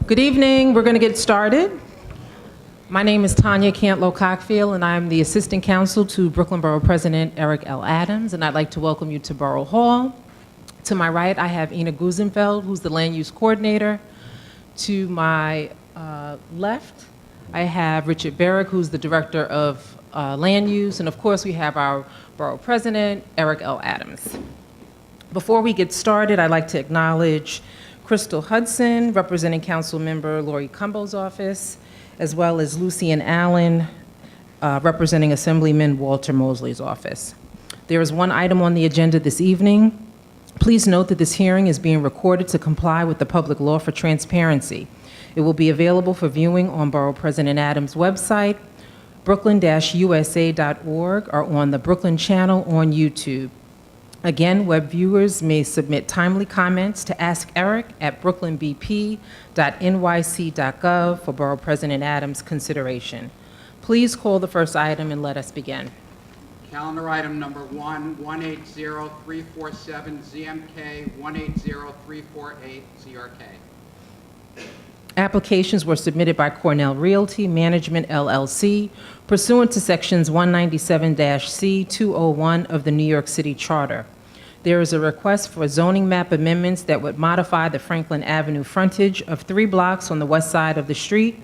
Good evening. We're going to get started. My name is Tanya Cantlow-Cockfield, and I'm the Assistant Counsel to Brooklyn Borough President Eric L. Adams, and I'd like to welcome you to Borough Hall. To my right, I have Ina Gusenfeld, who's the Land Use Coordinator. To my left, I have Richard Barrick, who's the Director of Land Use, and of course, we have our Borough President, Eric L. Adams. Before we get started, I'd like to acknowledge Crystal Hudson, representing Council Member Lori Cumbo's office, as well as Lucian Allen, representing Assemblyman Walter Mosley's office. There is one item on the agenda this evening. Please note that this hearing is being recorded to comply with the public law for transparency. It will be available for viewing on Borough President Adams' website, brooklyn-usa.org, or on the Brooklyn channel on YouTube. Again, web viewers may submit timely comments to Ask Eric at brooklynbp.nyc.gov for Borough President Adams' consideration. Please call the first item and let us begin. Calendar item number 1, 180347 ZMK 180348 ZRK. Applications were submitted by Cornell Realty Management, LLC, pursuant to Sections 197-C-201 of the New York City Charter. There is a request for zoning map amendments that would modify the Franklin Avenue frontage of 3 blocks on the west side of the street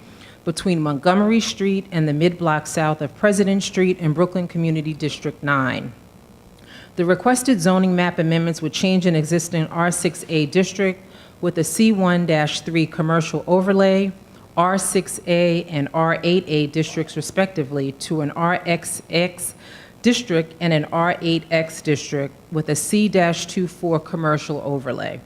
between Montgomery Street and the mid-block south of President Street in Brooklyn Community District 9. The requested zoning map amendments would change an existing R6A district with a C1-3 commercial overlay, R6A and R8A districts respectively, to an RXX district and an R8X district with a C-24 commercial overlay.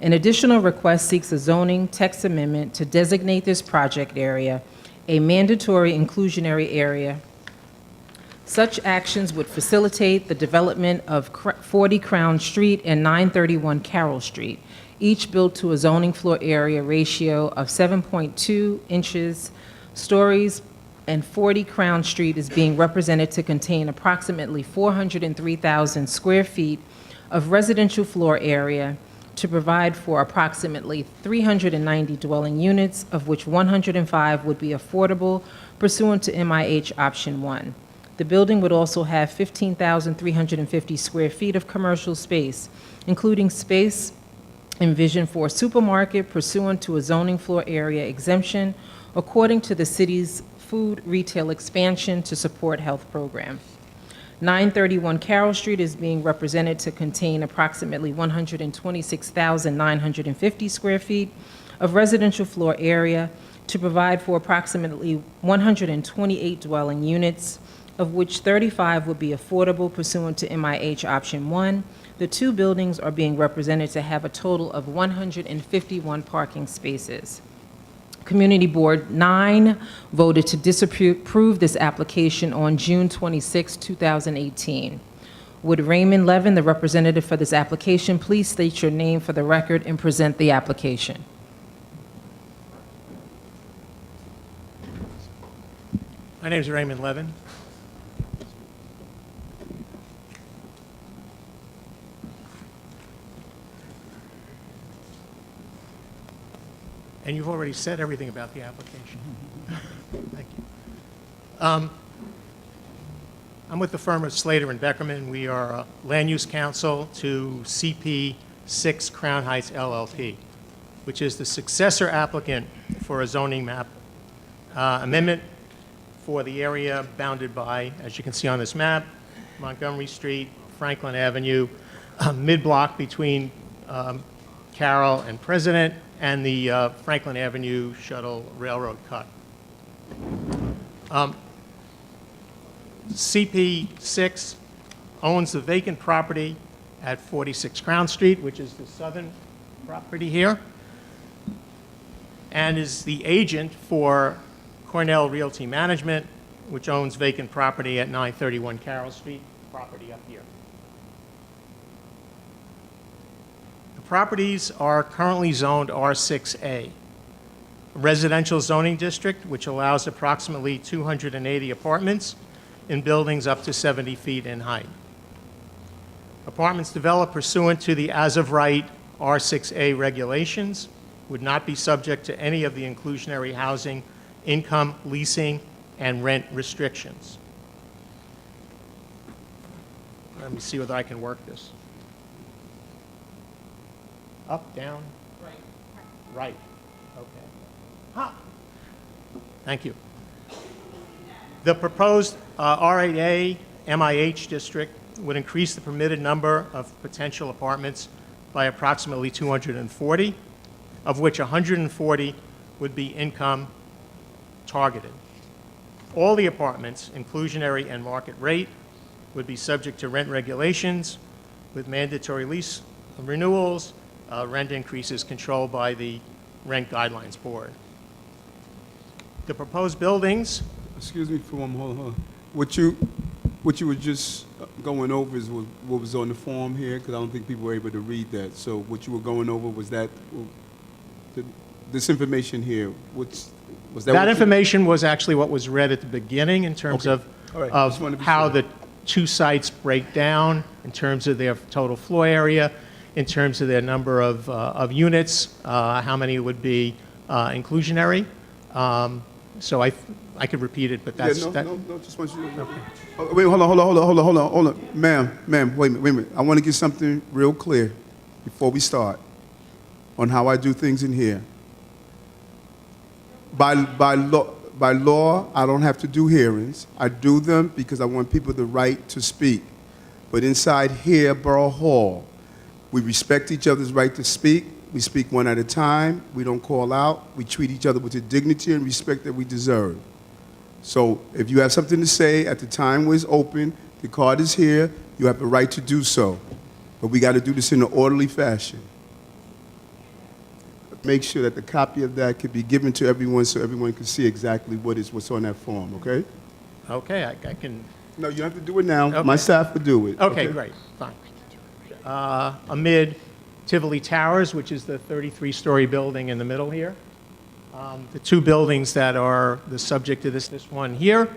An additional request seeks a zoning text amendment to designate this project area a mandatory inclusionary area. Such actions would facilitate the development of 40 Crown Street and 931 Carroll Street, each built to a zoning floor area ratio of 7.2 inches stories, and 40 Crown Street is being represented to contain approximately 403,000 square feet of residential floor area to provide for approximately 390 dwelling units, of which 105 would be affordable pursuant to MIH Option 1. The building would also have 15,350 square feet of commercial space, including space envisioned for a supermarket pursuant to a zoning floor area exemption according to the city's food retail expansion to support health programs. 931 Carroll Street is being represented to contain approximately 126,950 square feet of residential floor area to provide for approximately 128 dwelling units, of which 35 would be affordable pursuant to MIH Option 1. The 2 buildings are being represented to have a total of 151 parking spaces. Community Board 9 voted to disapprove this application on June 26, 2018. Would Raymond Levin, the representative for this application, please state your name for the record and present the application? My name is Raymond Levin. And you've already said everything about the application. Thank you. I'm with the firm of Slater and Beckerman. We are a land use counsel to CP 6 Crown Heights LLP, which is the successor applicant for a zoning map amendment for the area bounded by, as you can see on this map, Montgomery Street, Franklin Avenue, mid-block between Carroll and President, and the Franklin Avenue Shuttle Railroad cut. CP6 owns the vacant property at 46 Crown Street, which is the southern property here, and is the agent for Cornell Realty Management, which owns vacant property at 931 Carroll Street, property up here. Properties are currently zoned R6A, a residential zoning district which allows approximately 280 apartments in buildings up to 70 feet in height. Apartments developed pursuant to the as-of-right R6A regulations would not be subject to any of the inclusionary housing, income, leasing, and rent restrictions. Let me see whether I can work this. Up, down? Right. Right. Okay. Ha! Thank you. The proposed R8A MIH district would increase the permitted number of potential apartments by approximately 240, of which 140 would be income targeted. All the apartments, inclusionary and market rate, would be subject to rent regulations with mandatory lease renewals, rent increases controlled by the Rent Guidelines Board. The proposed buildings. Excuse me for one moment. Hold on. What you were just going over is what was on the form here, because I don't think people were able to read that. So what you were going over was that this information here. Was that? That information was actually what was read at the beginning in terms Okay. All right. Just wanted of to be how sure. the two sites break down in terms of their total floor area, in terms of their number of units, how many would be inclusionary. So I could repeat it, but that's Yeah, that. no, just want you to. Oh, wait, hold on, ma'am, wait a minute. I want to get something real clear before we start on how I do things in here. By law, I don't have to do hearings. I do them because I want people the right to speak. But inside here, Borough Hall, we respect each other's right to speak. We speak one at a time. We don't call out. We treat each other with the dignity and respect that we deserve. So if you have something to say at the time when it's open, the card is here, you have the right to do so. But we got to do this in an orderly fashion. Make sure that the copy of that could be given to everyone so everyone can see exactly what's on that form, okay? Okay, I can. No, you don't have to do it now. Okay. My staff will do it. Okay, great, fine. Amid Tivoli Towers, which is the 33-story building in the middle here. The two buildings that are the subject of this one here.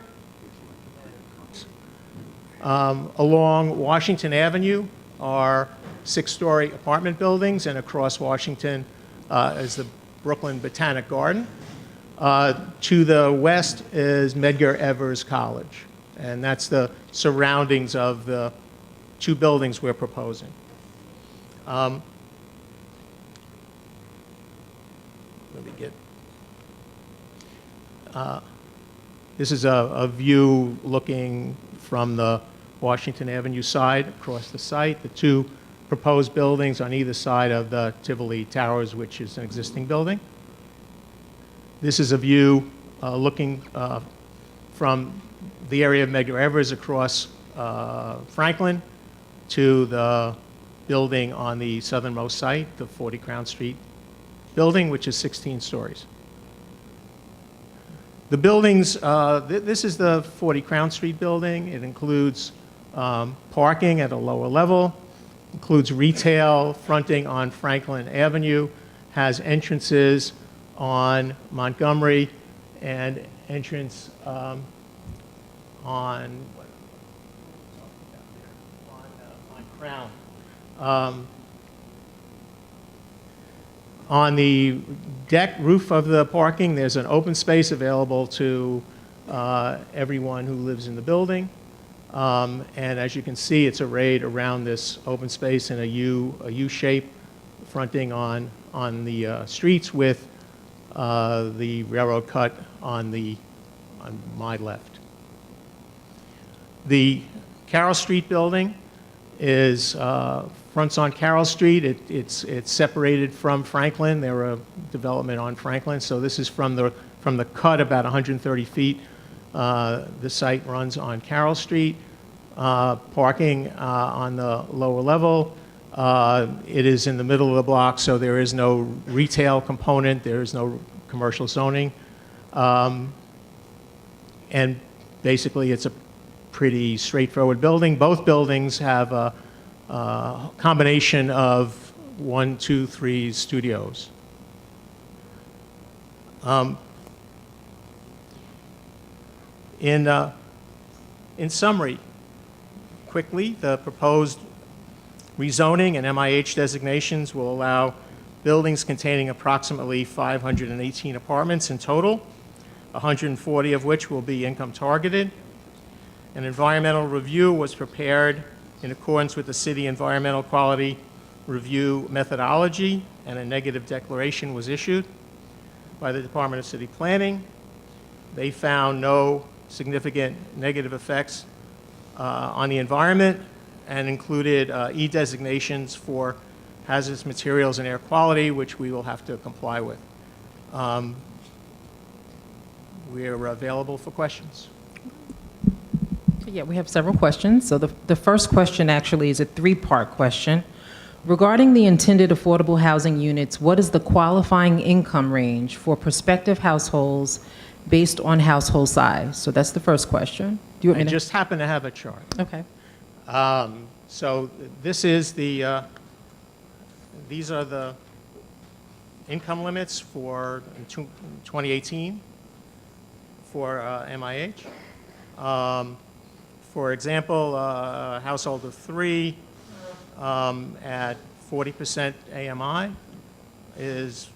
Along Washington Avenue are 6-story apartment buildings, and across Washington is the Brooklyn Botanic Garden. To the west is Medgar Evers College, and that's the surroundings of the two buildings we're proposing. Let me get. This is a view looking from the Washington Avenue side across the site. The two proposed buildings on either side of the Tivoli Towers, which is an existing building. This is a view looking from the area of Medgar Evers across Franklin to the building on the southernmost site, the 40 Crown Street building, which is 16 stories. The buildings, this is the 40 Crown Street building. It includes parking at a lower level, includes retail fronting on Franklin Avenue, has entrances on Montgomery, and entrance on Crown. On the deck roof of the parking, there's an open space available to everyone who lives in the building. And as you can see, it's arrayed around this open space in a U shape, fronting on the streets with the railroad cut on my left. The Carroll Street building is fronts on Carroll Street. It's separated from Franklin. There are development on Franklin, so this is from the cut about 130 feet. The site runs on Carroll Street. Parking on the lower level. It is in the middle of the block, so there is no retail component. There is no commercial zoning. And basically, it's a pretty straightforward building. Both buildings have a combination of 1, 2, 3 studios. In summary, quickly, the proposed rezoning and MIH designations will allow buildings containing approximately 518 apartments in total, 140 of which will be income targeted. An environmental review was prepared in accordance with the city environmental quality review methodology, and a negative declaration was issued by the Department of City Planning. They found no significant negative effects on the environment and included E-designations for hazardous materials and air quality, which we will have to comply with. We are available for questions. Yeah, we have several questions. So the first question actually is a three-part question. Regarding the intended affordable housing units, what is the qualifying income range for prospective households based on household size? So that's the first question. Do you want I me to? just happen to have a chart. Okay. So this is the, these are the income limits for 2018 for MIH. For example, a household of 3 at 40% AMI is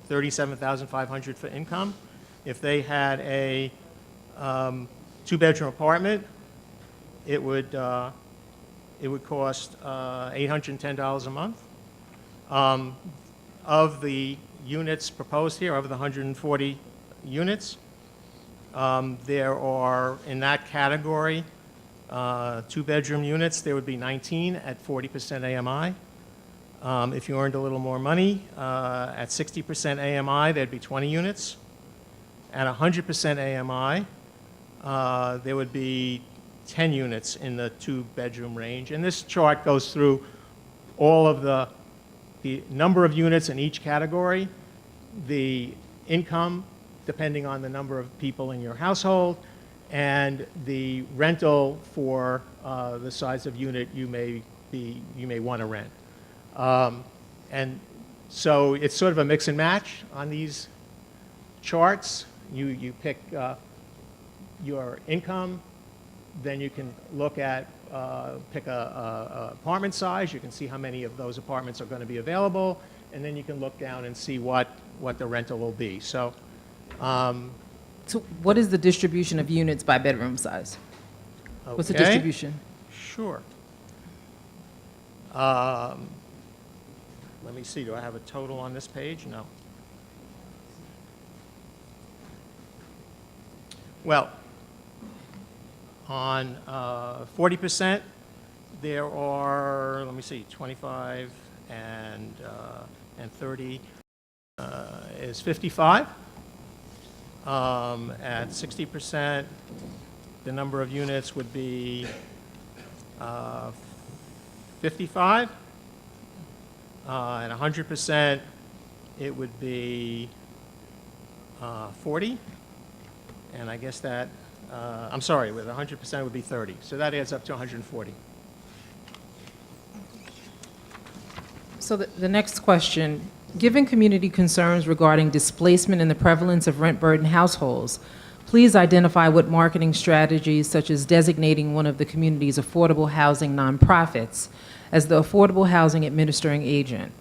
$37,500 for income. If they had a 2-bedroom apartment, it would cost $810 a month. Of the units proposed here, of the 140 units, there are, in that category, 2-bedroom units, there would be 19 at 40% AMI. If you earned a little more money, at 60% AMI, there'd be 20 units. At 100% AMI, there would be 10 units in the 2-bedroom range. And this chart goes through all of the number of units in each category, the income, depending on the number of people in your household, and the rental for the size of unit you may want to rent. And so it's sort of a mix and match on these charts. You pick your income, then you can look at, pick a apartment size. You can see how many of those apartments are going to be available, and then you can look down and see what the rental will be. So. So what is the distribution of units by bedroom size? What's the Okay. distribution? Sure. Let me see, do I have a total on this page? No. Well, on 40%, there are, let me see, 25 and 30 is 55. At 60%, the number of units would be 55. At 100%, it would be 40. And I guess that, I'm sorry, with 100% it would be 30. So that adds up to 140. So the next question, given community concerns regarding displacement and the prevalence of rent-burdened households, please identify what marketing strategies, such as designating one of the community's affordable housing nonprofits as the affordable housing administering agent.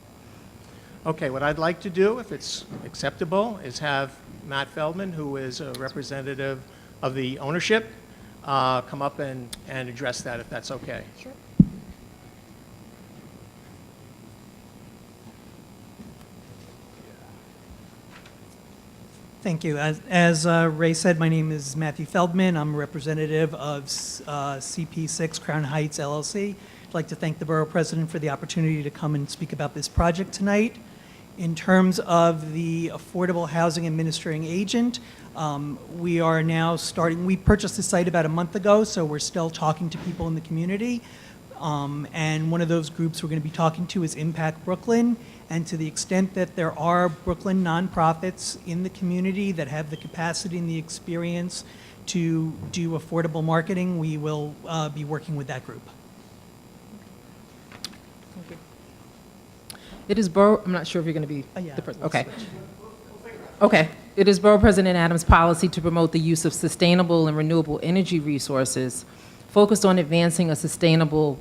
Okay, what I'd like to do, if it's acceptable, is have Matt Feldman, who is a representative of the ownership, come up and address that, if that's okay. Sure. Thank you. As Ray said, my name is Matthew Feldman. I'm a representative of CP6 Crown Heights LLC. I'd like to thank the Borough President for the opportunity to come and speak about this project tonight. In terms of the Affordable Housing Administering Agent, we are now starting, we purchased the site about a month ago, so we're still talking to people in the community. And one of those groups we're going to be talking to is Impact Brooklyn. And to the extent that there are Brooklyn nonprofits in the community that have the capacity and the experience to do affordable marketing, we will be working with that group. Thank you. It is Borough, I'm not sure if you're going to be Yeah, the person. we'll Okay. switch. Okay. It is Borough President Adams' policy to promote the use of sustainable and renewable energy resources focused on advancing a sustainable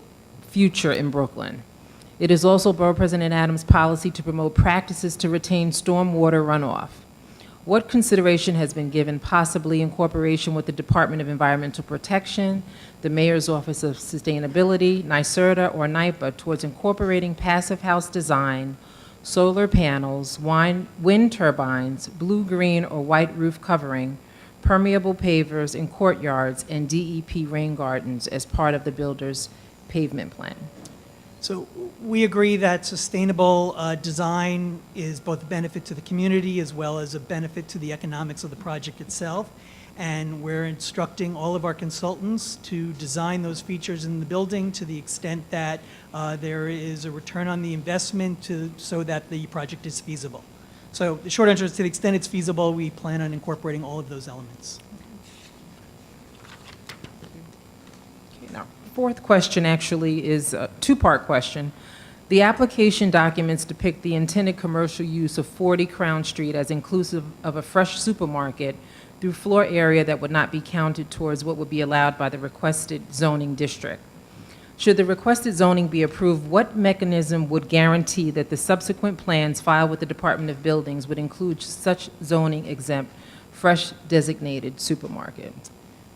future in Brooklyn. It is also Borough President Adams' policy to promote practices to retain stormwater runoff. What consideration has been given, possibly in cooperation with the Department of Environmental Protection, the Mayor's Office of Sustainability, NYSERDA, or NYPA, towards incorporating passive house design, solar panels, wind turbines, blue, green, or white roof covering, permeable pavers in courtyards, and DEP rain gardens as part of the builder's pavement plan? So we agree that sustainable design is both a benefit to the community as well as a benefit to the economics of the project itself. And we're instructing all of our consultants to design those features in the building to the extent that there is a return on the investment so that the project is feasible. So the short answer is, to the extent it's feasible, we plan on incorporating all of those elements. Okay, now, fourth question actually is a two-part question. The application documents depict the intended commercial use of 40 Crown Street as inclusive of a fresh supermarket through floor area that would not be counted towards what would be allowed by the requested zoning district. Should the requested zoning be approved, what mechanism would guarantee that the subsequent plans filed with the Department of Buildings would include such zoning exempt, fresh designated supermarket?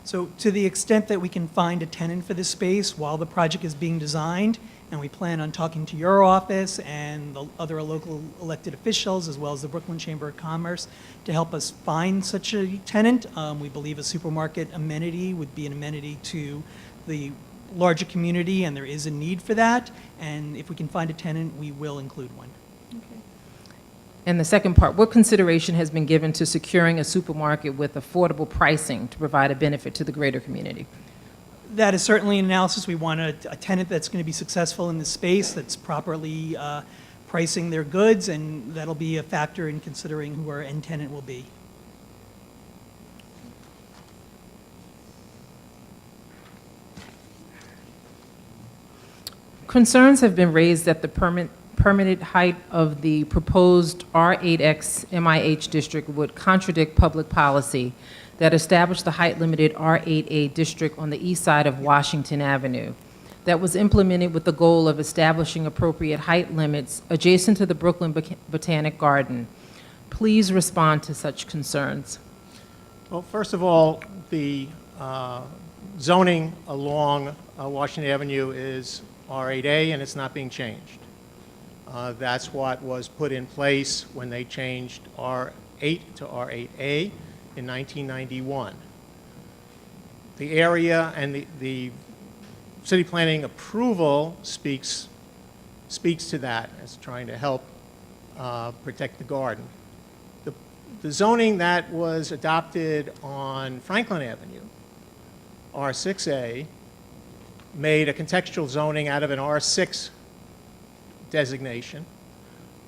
So to the extent that we can find a tenant for this space while the project is being designed, and we plan on talking to your office and the other local elected officials, as well as the Brooklyn Chamber of Commerce, to help us find such a tenant. We believe a supermarket amenity would be an amenity to the larger community, and there is a need for that. And if we can find a tenant, we will include one. And the second part, what consideration has been given to securing a supermarket with affordable pricing to provide a benefit to the greater community? That is certainly an analysis. We want a tenant that's going to be successful in this space, that's properly pricing their goods, and that'll be a factor in considering who our end tenant will be. Concerns have been raised that the permitted height of the proposed R8X MIH district would contradict public policy that established the height-limited R8A district on the east side of Washington Avenue, that was implemented with the goal of establishing appropriate height limits adjacent to the Brooklyn Botanic Garden. Please respond to such concerns. Well, first of all, the zoning along Washington Avenue is R8A, and it's not being changed. That's what was put in place when they changed R8 to R8A in 1991. The area and the city planning approval speaks to that as trying to help protect the garden. The zoning that was adopted on Franklin Avenue, R6A, made a contextual zoning out of an R6 designation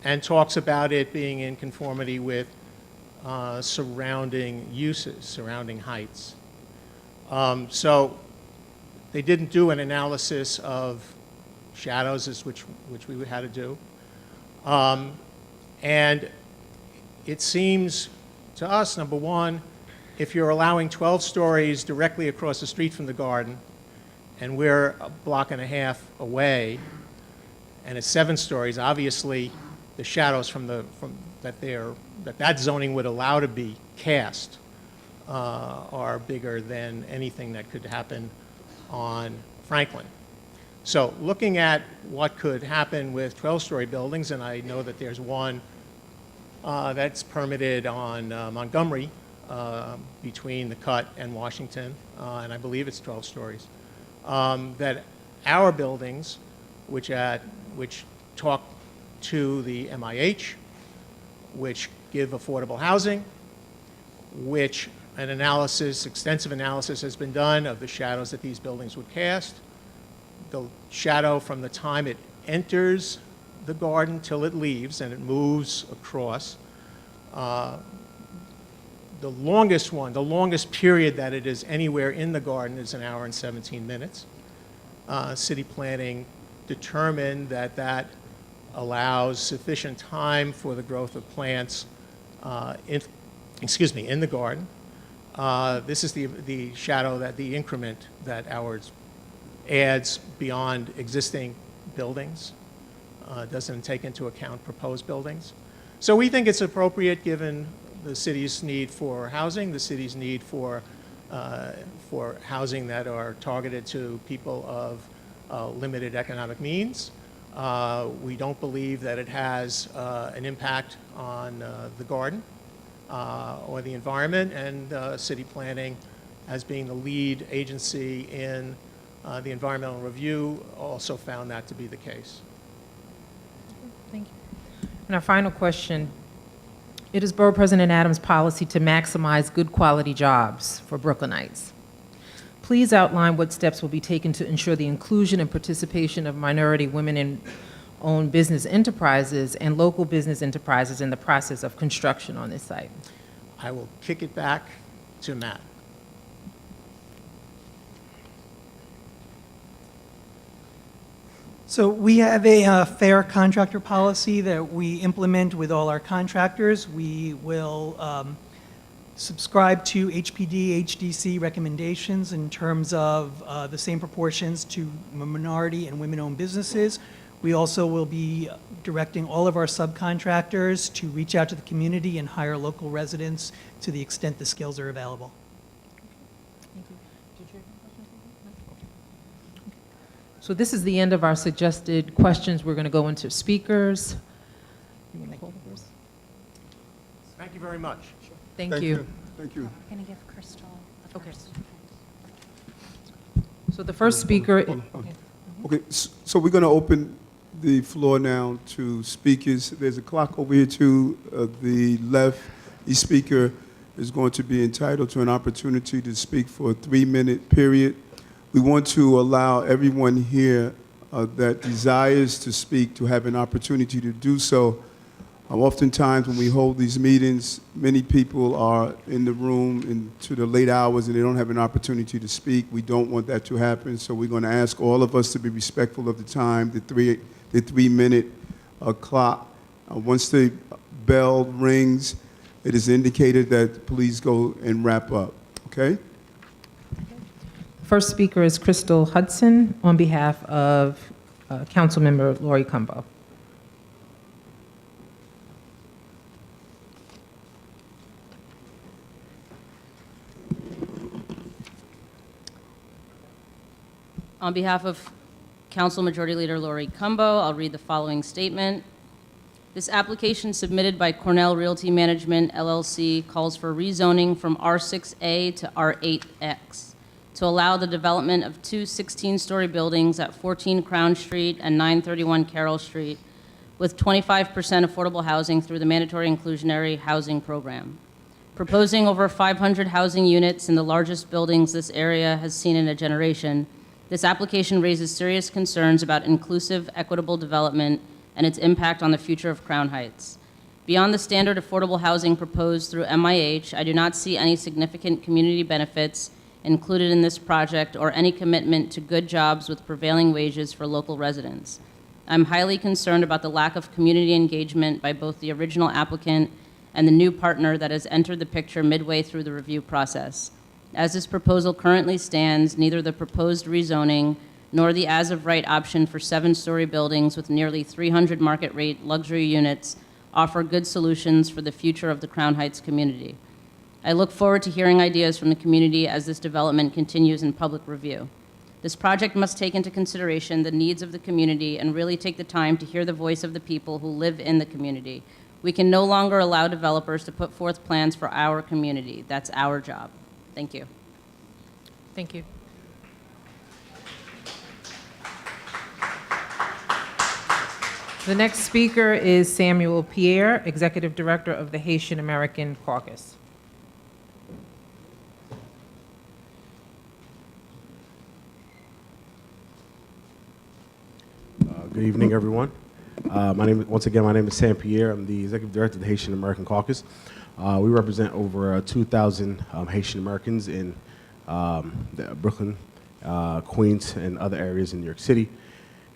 and talks about it being in conformity with surrounding uses, surrounding heights. So they didn't do an analysis of shadows, which we had to do. And it seems to us, number one, if you're allowing 12 stories directly across the street from the garden, and we're a block and a half away, and it's 7 stories, obviously the shadows that zoning would allow to be cast are bigger than anything that could happen on Franklin. So looking at what could happen with 12-story buildings, and I know that there's one that's permitted on Montgomery between the Cut and Washington, and I believe it's 12 stories, that our buildings, which talk to the MIH, which give affordable housing, which an analysis, extensive analysis has been done of the shadows that these buildings would cast, the shadow from the time it enters the garden till it leaves and it moves across. The longest period that it is anywhere in the garden is 1 hour and 17 minutes. City planning determined that allows sufficient time for the growth of plants in the garden. This is the shadow, the increment that ours adds beyond existing buildings. doesn't take into account proposed buildings. So we think it's appropriate given the city's need for housing, the city's need for housing that are targeted to people of limited economic means. We don't believe that it has an impact on the garden or the environment, and city planning, as being the lead agency in the environmental review, also found that to be the case. Thank you. And our final question. It is Borough President Adams' policy to maximize good quality jobs for Brooklynites. Please outline what steps will be taken to ensure the inclusion and participation of minority women in owned business enterprises and local business enterprises in the process of construction on this site. I will kick it back to Matt. So we have a fair contractor policy that we implement with all our contractors. We will subscribe to HPD, HDC recommendations in terms of the same proportions to minority and women-owned businesses. We also will be directing all of our subcontractors to reach out to the community and hire local residents to the extent the skills are available. Thank you. Did you have any questions? So this is the end of our suggested questions. We're going to go into speakers. You want to call the first? Thank you very much. Thank you. Thank you. I'm going to give Crystal the Okay. first. So the first speaker. Okay, so we're going to open the floor now to speakers. There's a clock over here to the left. Each speaker is going to be entitled to an opportunity to speak for a 3-minute period. We want to allow everyone here that desires to speak to have an opportunity to do so. Oftentimes when we hold these meetings, many people are in the room into the late hours and they don't have an opportunity to speak. We don't want that to happen, so we're going to ask all of us to be respectful of the time, the 3-minute clock. Once the bell rings, it is indicated that please go and wrap up, okay? First speaker is Crystal Hudson on behalf of Councilmember Lori Cumbo. On behalf of Council Majority Leader Lori Cumbo, I'll read the following statement. This application submitted by Cornell Realty Management, LLC, calls for rezoning from R6A to R8X to allow the development of two 16-story buildings at 14 Crown Street and 931 Carroll Street with 25% affordable housing through the Mandatory Inclusionary Housing Program. Proposing over 500 housing units in the largest buildings this area has seen in a generation, this application raises serious concerns about inclusive, equitable development and its impact on the future of Crown Heights. Beyond the standard affordable housing proposed through MIH, I do not see any significant community benefits included in this project or any commitment to good jobs with prevailing wages for local residents. I'm highly concerned about the lack of community engagement by both the original applicant and the new partner that has entered the picture midway through the review process. As this proposal currently stands, neither the proposed rezoning nor the as-of-right option for 7-story buildings with nearly 300 market-rate luxury units offer good solutions for the future of the Crown Heights community. I look forward to hearing ideas from the community as this development continues in public review. This project must take into consideration the needs of the community and really take the time to hear the voice of the people who live in the community. We can no longer allow developers to put forth plans for our community. That's our job. Thank you. Thank you. The next speaker is Samuel Pierre, Executive Director of the Haitian American Caucus. Good evening, everyone. Once again, my name is Sam Pierre. I'm the Executive Director of the Haitian American Caucus. We represent over 2,000 Haitian Americans in Brooklyn, Queens, and other areas in New York City.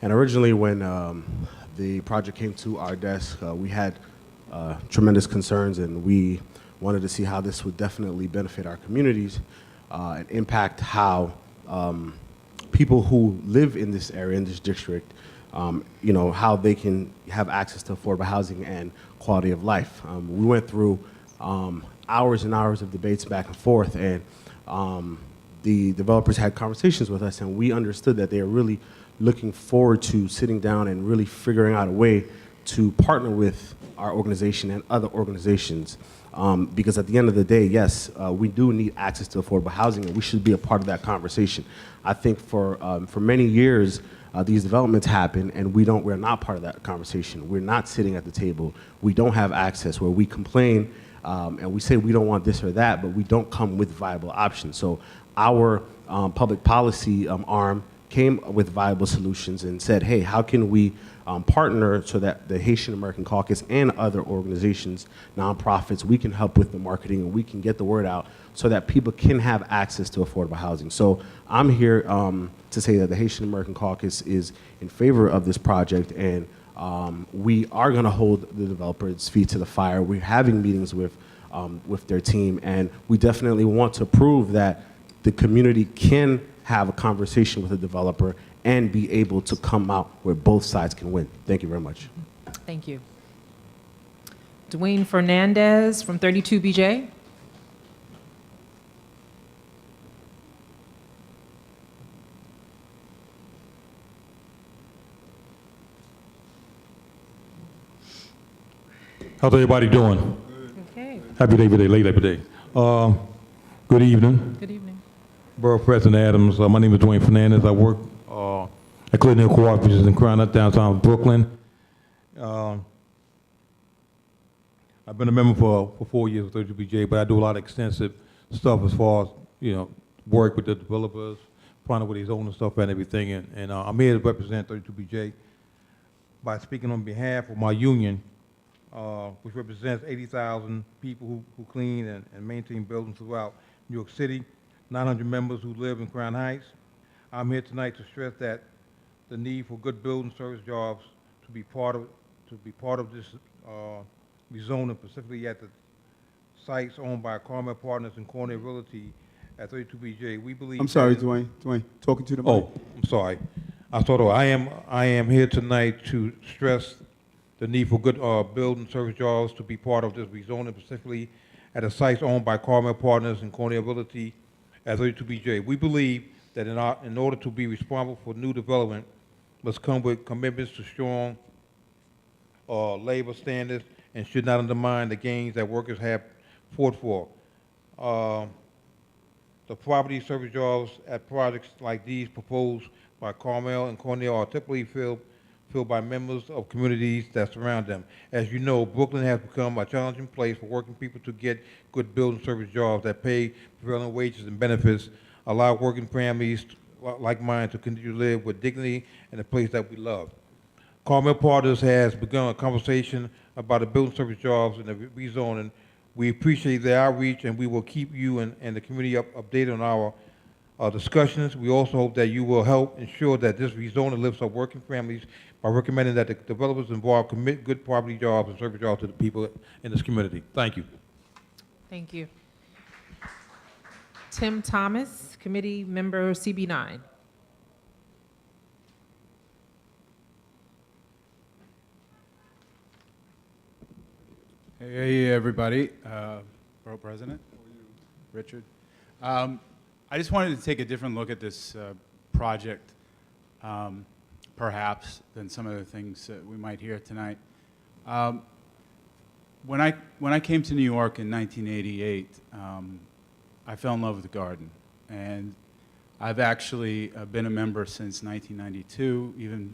And originally, when the project came to our desk, we had tremendous concerns, and we wanted to see how this would definitely benefit our communities and impact how people who live in this area, in this district, how they can have access to affordable housing and quality of life. We went through hours and hours of debates back and forth, and the developers had conversations with us, and we understood that they are really looking forward to sitting down and really figuring out a way to partner with our organization and other organizations. Because at the end of the day, yes, we do need access to affordable housing, and we should be a part of that conversation. I think for many years, these developments happen, and we're not part of that conversation. We're not sitting at the table. We don't have access, where we complain and we say we don't want this or that, but we don't come with viable options. So our public policy arm came with viable solutions and said, hey, how can we partner so that the Haitian American Caucus and other organizations, nonprofits, we can help with the marketing and we can get the word out so that people can have access to affordable housing. So I'm here to say that the Haitian American Caucus is in favor of this project, and we are going to hold the developers' feet to the fire. We're having meetings with their team, and we definitely want to prove that the community can have a conversation with a developer and be able to come out where both sides can win. Thank you very much. Thank you. Duane Fernandez from 32 BJ. How's everybody doing? Okay. Happy Labor Day, late Labor Day. Good evening. Good evening. Borough President Adams. My name is Duane Fernandez. I work at Clinthill Cooperatives in Crown, downtown Brooklyn. I've been a member for 4 years with 32BJ, but I do a lot of extensive stuff as far as, work with the developers, finding with his own stuff and everything. And I'm here to represent 32BJ by speaking on behalf of my union, which represents 80,000 people who clean and maintain buildings throughout New York City, 900 members who live in Crown Heights. I'm here tonight to stress that the need for good building service jobs to be part of this rezoning, specifically at the sites owned by Carmel Partners and Cornell Realty at 32BJ. We believe. I'm sorry, Duane, talking to the mic. Oh, I'm sorry. I am here tonight to stress the need for good building service jobs to be part of this rezoning, specifically at the sites owned by Carmel Partners and Cornell Realty at 32BJ. We believe that in order to be responsible for new development must come with commitments to strong labor standards and should not undermine the gains that workers have fought for. The property service jobs at projects like these proposed by Carmel and Cornell are typically filled by members of communities that surround them. As you know, Brooklyn has become a challenging place for working people to get good building service jobs that pay prevailing wages and benefits, allow working families like mine to continue to live with dignity in a place that we love. Carmel Partners has begun a conversation about the building service jobs and the rezoning. We appreciate the outreach, and we will keep you and the community updated on our discussions. We also hope that you will help ensure that this rezoning lifts up working families by recommending that the developers involved commit good property jobs and service jobs to the people in this community. Thank you. Thank you. Tim Thomas, committee member CB9. Hey, everybody. Borough President, Richard. I just wanted to take a different look at this project, perhaps, than some of the things that we might hear tonight. When I came to New York in 1988, I fell in love with the garden. And I've actually been a member since 1992, even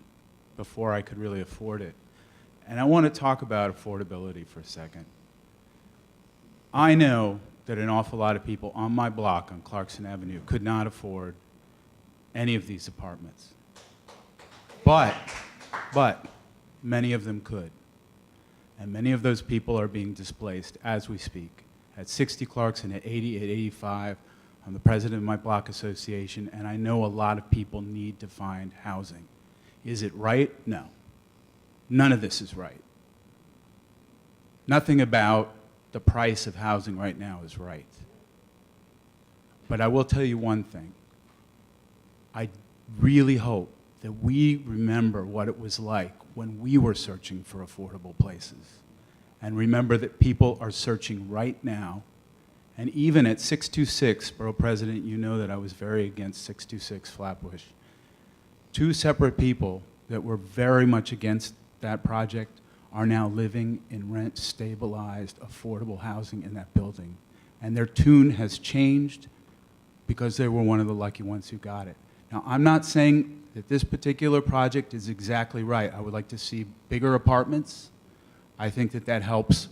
before I could really afford it. And I want to talk about affordability for a second. I know that an awful lot of people on my block on Clarkson Avenue could not afford any of these apartments. But many of them could. And many of those people are being displaced as we speak. At 60 Clarkson, at 80, at 85, I'm the president of my block association, and I know a lot of people need to find housing. Is it right? No. None of this is right. Nothing about the price of housing right now is right. But I will tell you one thing. I really hope that we remember what it was like when we were searching for affordable places. And remember that people are searching right now. And even at 626, Borough President, you know that I was very against 626 Flatbush. Two separate people that were very much against that project are now living in rent-stabilized, affordable housing in that building. And their tune has changed because they were one of the lucky ones who got it. Now, I'm not saying that this particular project is exactly right. I would like to see bigger apartments. I think that that helps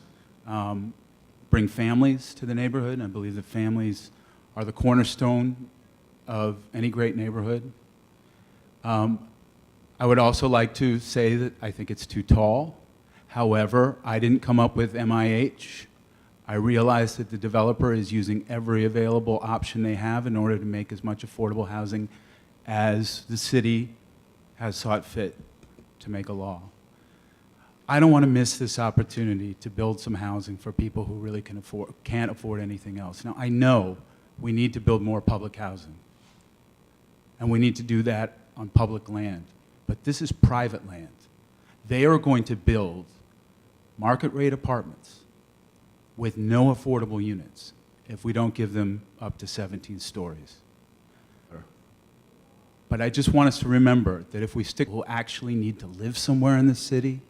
bring families to the neighborhood, and I believe that families are the cornerstone of any great neighborhood. I would also like to say that I think it's too tall. However, I didn't come up with MIH. I realize that the developer is using every available option they have in order to make as much affordable housing as the city has sought fit to make a law. I don't want to miss this opportunity to build some housing for people who really can't afford anything else. Now, I know we need to build more public housing, and we need to do that on public land, but this is private land. They are going to build market rate apartments with no affordable units if we don't give them up to 17 stories. But I just want us to remember that if we stick, we'll actually need to live somewhere in the city.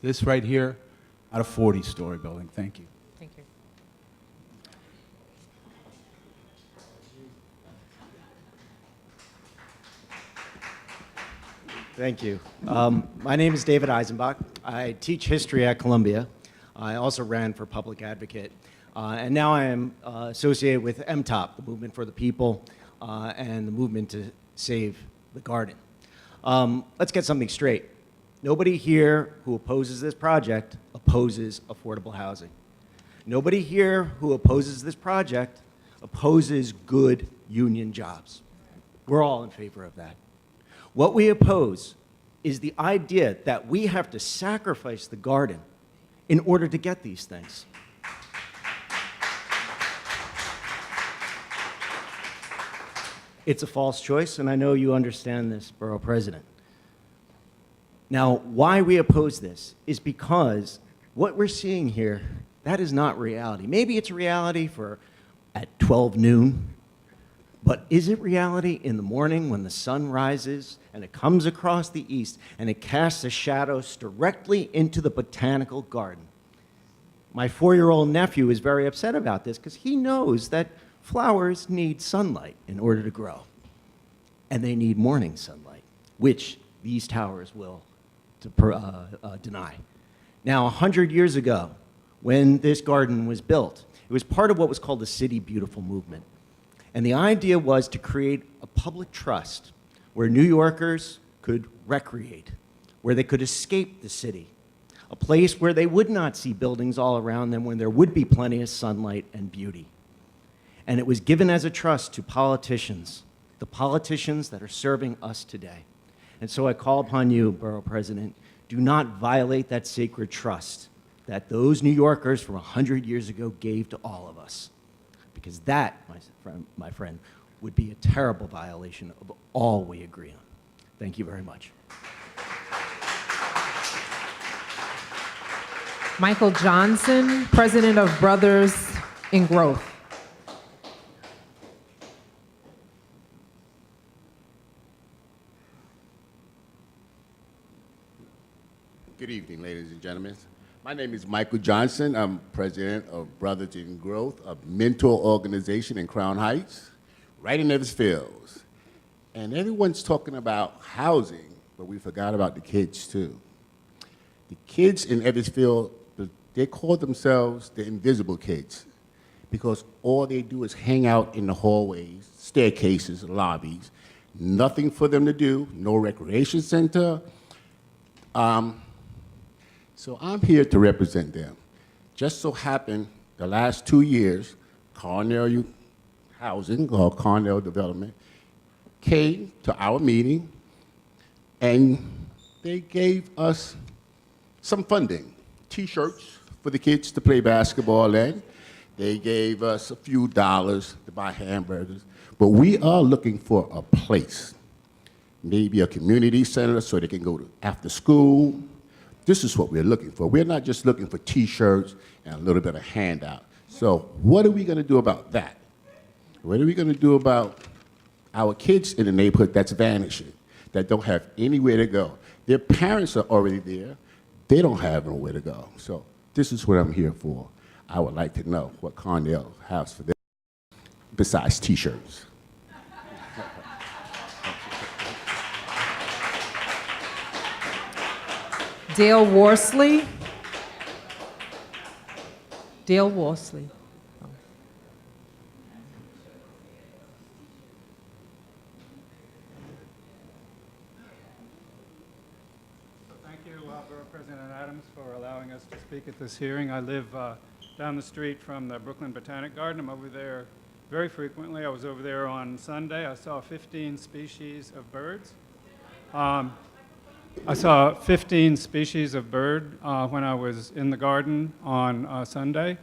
This right here, not a 40-story building. Thank you. Thank you. Thank you. My name is David Eisenbach. I teach history at Columbia. I also ran for public advocate. And now I am associated with MTOP, the Movement for the People, and the movement to save the garden. Let's get something straight. Nobody here who opposes this project opposes affordable housing. Nobody here who opposes this project opposes good union jobs. We're all in favor of that. What we oppose is the idea that we have to sacrifice the garden in order to get these things. It's a false choice, and I know you understand this, Borough President. Now, why we oppose this is because what we're seeing here, that is not reality. Maybe it's reality for at 12 noon, but is it reality in the morning when the sun rises and it comes across the east and it casts a shadow directly into the botanical garden? My 4-year-old nephew is very upset about this because he knows that flowers need sunlight in order to grow, and they need morning sunlight, which these towers will deny. Now, 100 years ago, when this garden was built, it was part of what was called the City Beautiful movement. And the idea was to create a public trust where New Yorkers could recreate, where they could escape the city, a place where they would not see buildings all around them, when there would be plenty of sunlight and beauty. And it was given as a trust to politicians, the politicians that are serving us today. And so I call upon you, Borough President, do not violate that sacred trust that those New Yorkers from 100 years ago gave to all of us. Because that, my friend, would be a terrible violation of all we agree on. Thank you very much. Michael Johnson, President of Brothers in Growth. Good evening, ladies and gentlemen. My name is Michael Johnson. I'm president of Brothers in Growth, a mentor organization in Crown Heights, right in Eversfield. And everyone's talking about housing, but we forgot about the kids too. The kids in Eversfield, they call themselves the invisible kids because all they do is hang out in the hallways, staircases, lobbies. Nothing for them to do, no recreation center. So I'm here to represent them. Just so happened, the last 2 years, Cornell Housing, or Cornell Development, came to our meeting, and they gave us some funding, T-shirts for the kids to play basketball in. They gave us a few dollars to buy hamburgers, but we are looking for a place. maybe a community center so they can go to after school. This is what we're looking for. We're not just looking for T-shirts and a little bit of handout. So what are we going to do about that? What are we going to do about our kids in the neighborhood that's vanishing, that don't have anywhere to go? Their parents are already there. They don't have nowhere to go. So this is what I'm here for. I would like to know what Cornell has for them besides T-shirts. Dale Worsley. Dale Worsley. Thank you, Borough President Adams, for allowing us to speak at this hearing. I live down the street from the Brooklyn Botanic Garden. I'm over there very frequently. I was over there on Sunday. I saw 15 species of birds. I saw 15 species of bird when I was in the garden on Sunday.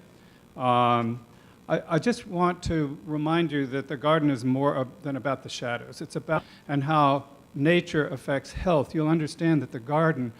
I just want to remind you that the garden is more than about the shadows. It's about and how nature affects health. You'll understand that the garden,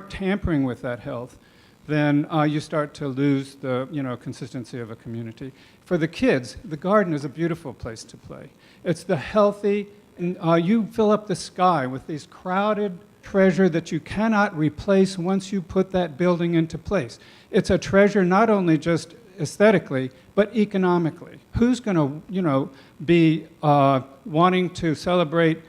tampering with that health, then you start to lose the consistency of a community. For the kids, the garden is a beautiful place to play. It's the healthy, and you fill up the sky with these crowded treasure that you cannot replace once you put that building into place. It's a treasure not only just aesthetically, but economically. Who's going to, be wanting to celebrate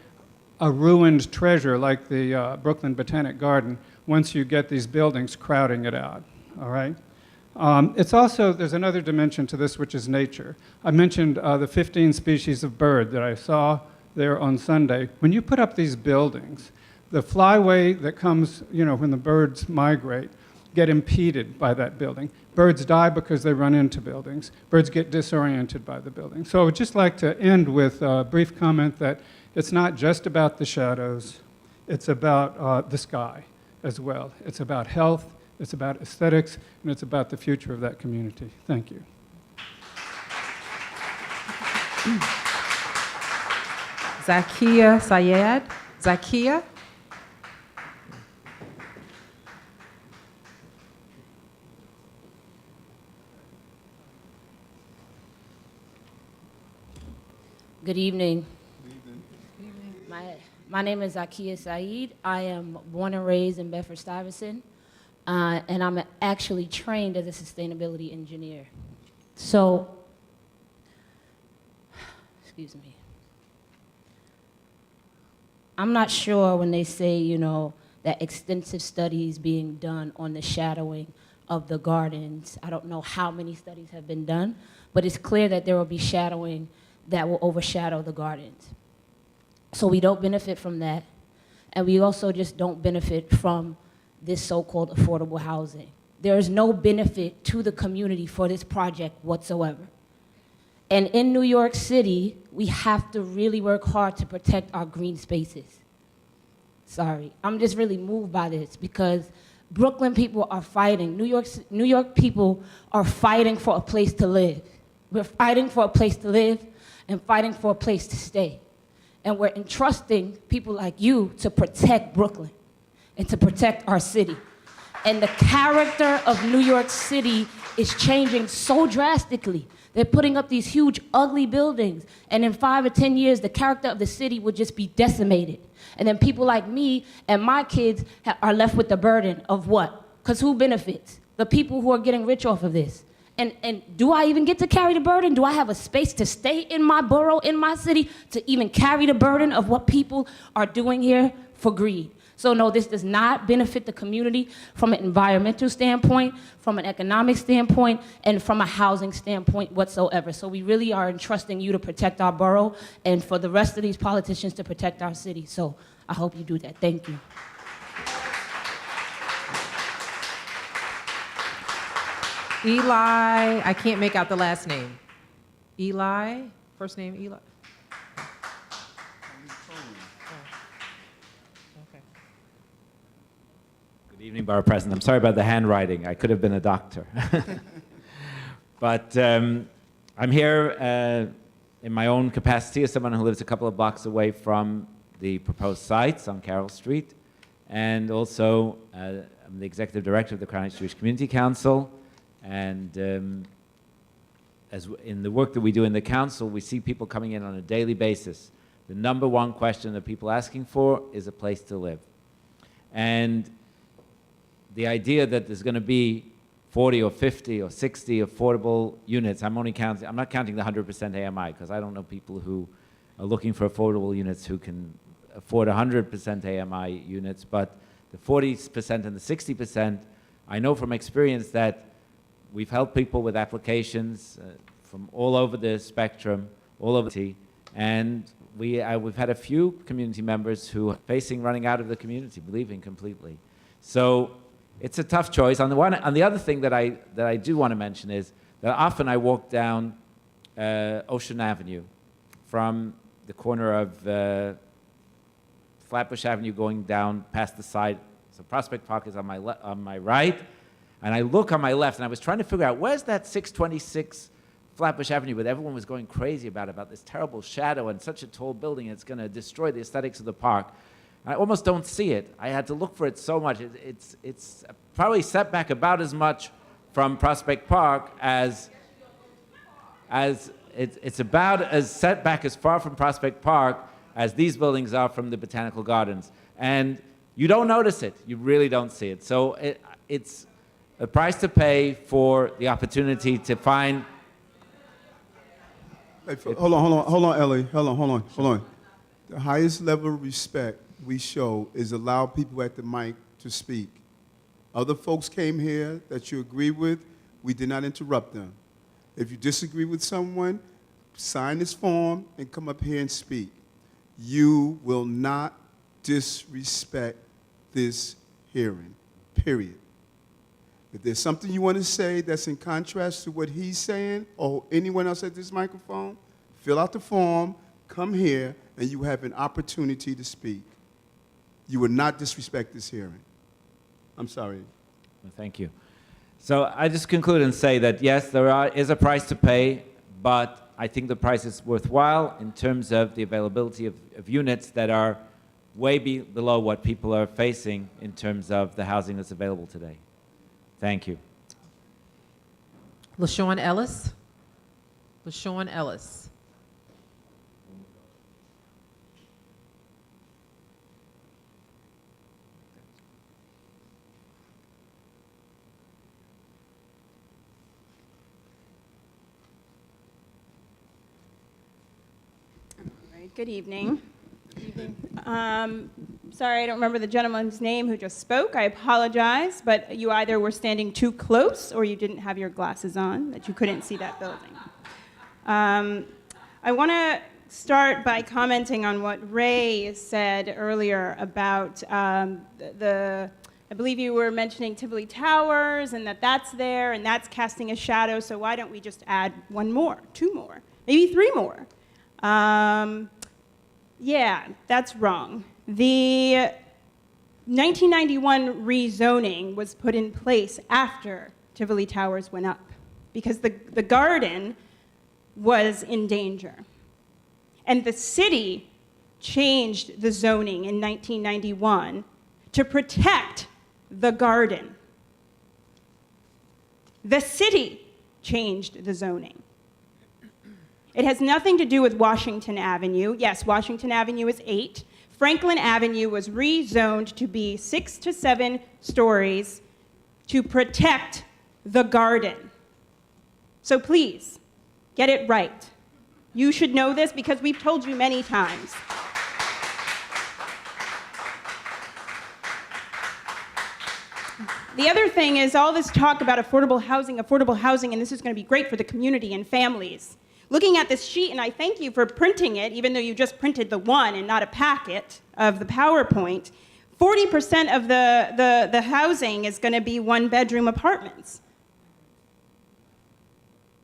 a ruined treasure like the Brooklyn Botanic Garden once you get these buildings crowding it out, all right? It's also, there's another dimension to this, which is nature. I mentioned the 15 species of bird that I saw there on Sunday. When you put up these buildings, the flyway that comes, when the birds migrate, get impeded by that building. Birds die because they run into buildings. Birds get disoriented by the building. So I would just like to end with a brief comment that it's not just about the shadows, it's about the sky as well. It's about health, it's about aesthetics, and it's about the future of that community. Thank you. Zakia Syed. Zakia? Good evening. My name is Zakia Syed. I am born and raised in Bedford-Stuyvesant, and I'm actually trained as a sustainability engineer. So, excuse me. I'm not sure when they say, that extensive studies being done on the shadowing of the gardens. I don't know how many studies have been done, but it's clear that there will be shadowing that will overshadow the gardens. So we don't benefit from that, and we also just don't benefit from this so-called affordable housing. There is no benefit to the community for this project whatsoever. And in New York City, we have to really work hard to protect our green spaces. Sorry, I'm just really moved by this because Brooklyn people are fighting. New York people are fighting for a place to live. We're fighting for a place to live and fighting for a place to stay. And we're entrusting people like you to protect Brooklyn and to protect our city. And the character of New York City is changing so drastically. They're putting up these huge, ugly buildings, and in 5 or 10 years, the character of the city would just be decimated. And then people like me and my kids are left with the burden of what? Because who benefits? The people who are getting rich off of this. And do I even get to carry the burden? Do I have a space to stay in my borough, in my city, to even carry the burden of what people are doing here for greed? So no, this does not benefit the community from an environmental standpoint, from an economic standpoint, and from a housing standpoint whatsoever. So we really are entrusting you to protect our borough and for the rest of these politicians to protect our city. So I hope you do that. Thank you. Eli, I can't make out the last name. Eli, first name Eli. Good evening, Borough President. I'm sorry about the handwriting. I could have been a doctor. But I'm here in my own capacity as someone who lives a couple of blocks away from the proposed sites on Carroll Street. And also, I'm the executive director of the Crown Heights Jewish Community Council. And as in the work that we do in the council, we see people coming in on a daily basis. The number one question that people are asking for is a place to live. And the idea that there's going to be 40 or 50 or 60 affordable units, I'm not counting the 100% AMI, because I don't know people who are looking for affordable units who can afford 100% AMI units, but the 40% and the 60%, I know from experience that we've helped people with applications from all over the spectrum, all over the and we've had a few community members who are facing running out of the community, believing completely. So it's a tough choice. On the other thing that I do want to mention is that often I walk down Ocean Avenue from the corner of Flatbush Avenue going down past the side. So Prospect Park is on my right, and I look on my left, and I was trying to figure out where's that 626 Flatbush Avenue, but everyone was going crazy about this terrible shadow and such a tall building, and it's going to destroy the aesthetics of the park. I almost don't see it. I had to look for it so much. It's probably set back about as much from Prospect Park as it's about as set back as far from Prospect Park as these buildings are from the Botanical Gardens. And you don't notice it. You really don't see it. So it's a price to pay for the opportunity to find... Hold on, Ellie. Hold on. The highest level of respect we show is allow people at the mic to speak. Other folks came here that you agree with. We did not interrupt them. If you disagree with someone, sign this form and come up here and speak. You will not disrespect this hearing, period. If there's something you want to say that's in contrast to what he's saying or anyone else at this microphone, fill out the form, come here, and you have an opportunity to speak. You will not disrespect this hearing. I'm sorry. Well, thank you. So I just conclude and say that, yes, there is a price to pay, but I think the price is worthwhile in terms of the availability of units that are way below what people are facing in terms of the housing that's available today. Thank you. LaShawn Ellis. LaShawn Ellis. Good evening. Sorry, I don't remember the gentleman's name who just spoke. I apologize, but you either were standing too close or you didn't have your glasses on, that you couldn't see that building. I want to start by commenting on what Ray said earlier about I believe you were mentioning Tivoli Towers and that's there and that's casting a shadow, so why don't we just add one more, two more, maybe three more? Yeah, that's wrong. The 1991 rezoning was put in place after Tivoli Towers went up because the garden was in danger. And the city changed the zoning in 1991 to protect the garden. The city changed the zoning. It has nothing to do with Washington Avenue. Yes, Washington Avenue is 8. Franklin Avenue was rezoned to be 6 to 7 stories to protect the garden. So please, get it right. You should know this because we've told you many times. The other thing is all this talk about affordable housing, and this is going to be great for the community and families. Looking at this sheet, and I thank you for printing it, even though you just printed the one and not a packet of the PowerPoint, 40% of the housing is going to be one-bedroom apartments.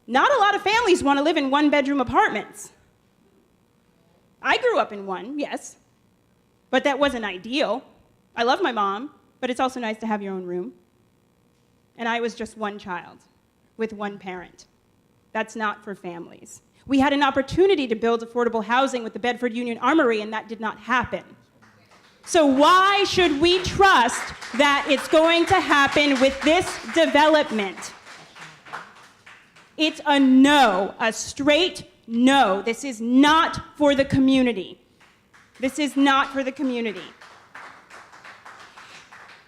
Not a lot of families want to live in one-bedroom apartments. I grew up in one, yes, but that wasn't ideal. I love my mom, but it's also nice to have your own room. And I was just one child with one parent. That's not for families. We had an opportunity to build affordable housing with the Bedford Union Armory, and that did not happen. So why should we trust that it's going to happen with this development? It's a no, a straight no. This is not for the community. This is not for the community.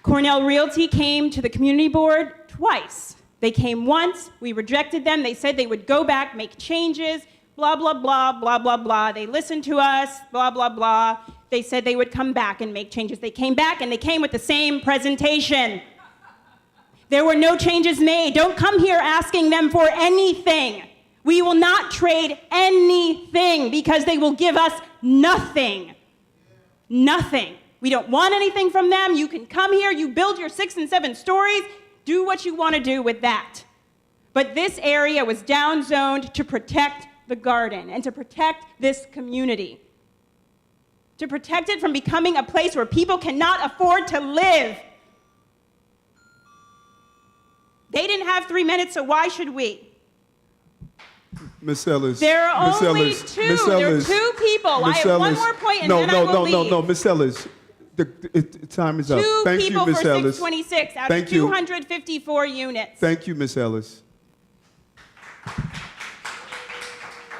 Cornell Realty came to the community board twice. They came once, we rejected them. They said they would go back, make changes, blah, blah, blah, blah, blah, blah. They listened to us, blah, blah, blah. They said they would come back and make changes. They came back and they came with the same presentation. There were no changes made. Don't come here asking them for anything. We will not trade anything because they will give us nothing. Nothing. We don't want anything from them. You can come here, you build your 6 and 7 stories, do what you want to do with that. But this area was downzoned to protect the garden and to protect this community. To protect it from becoming a place where people cannot afford to live. They didn't have 3 minutes, so why should we? Ms. Ellis. There are Ms. only Ellis, two. Ms. There are Ellis, 2 people. I Ms. have one Ellis. more point and no, then no, I will no, leave. No, Ms. Ellis. The time is up. 2 Thank people you, Ms. for Ellis. 626 out Thank of you. 254 units. Thank you, Ms. Ellis.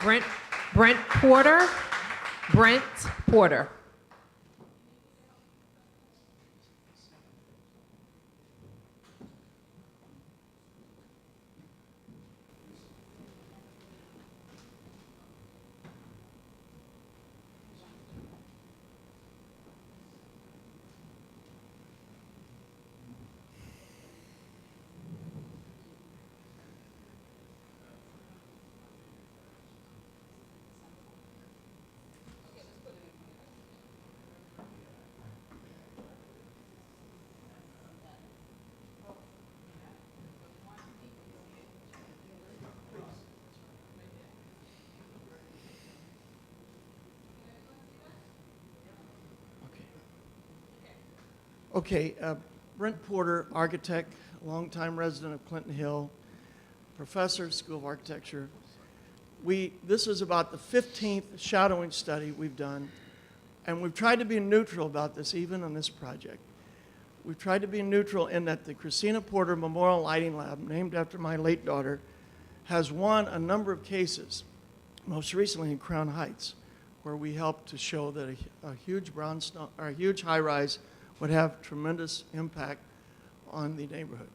Brent Porter. Brent Porter. Okay, Brent Porter, architect, longtime resident of Clinton Hill, professor, School of Architecture. This is about the 15th shadowing study we've done, and we've tried to be neutral about this, even on this project. We've tried to be neutral in that the Christina Porter Memorial Lighting Lab, named after my late daughter, has won a number of cases, most recently in Crown Heights, where we helped to show that a huge brownstone, or a huge high-rise would have tremendous impact on the neighborhood.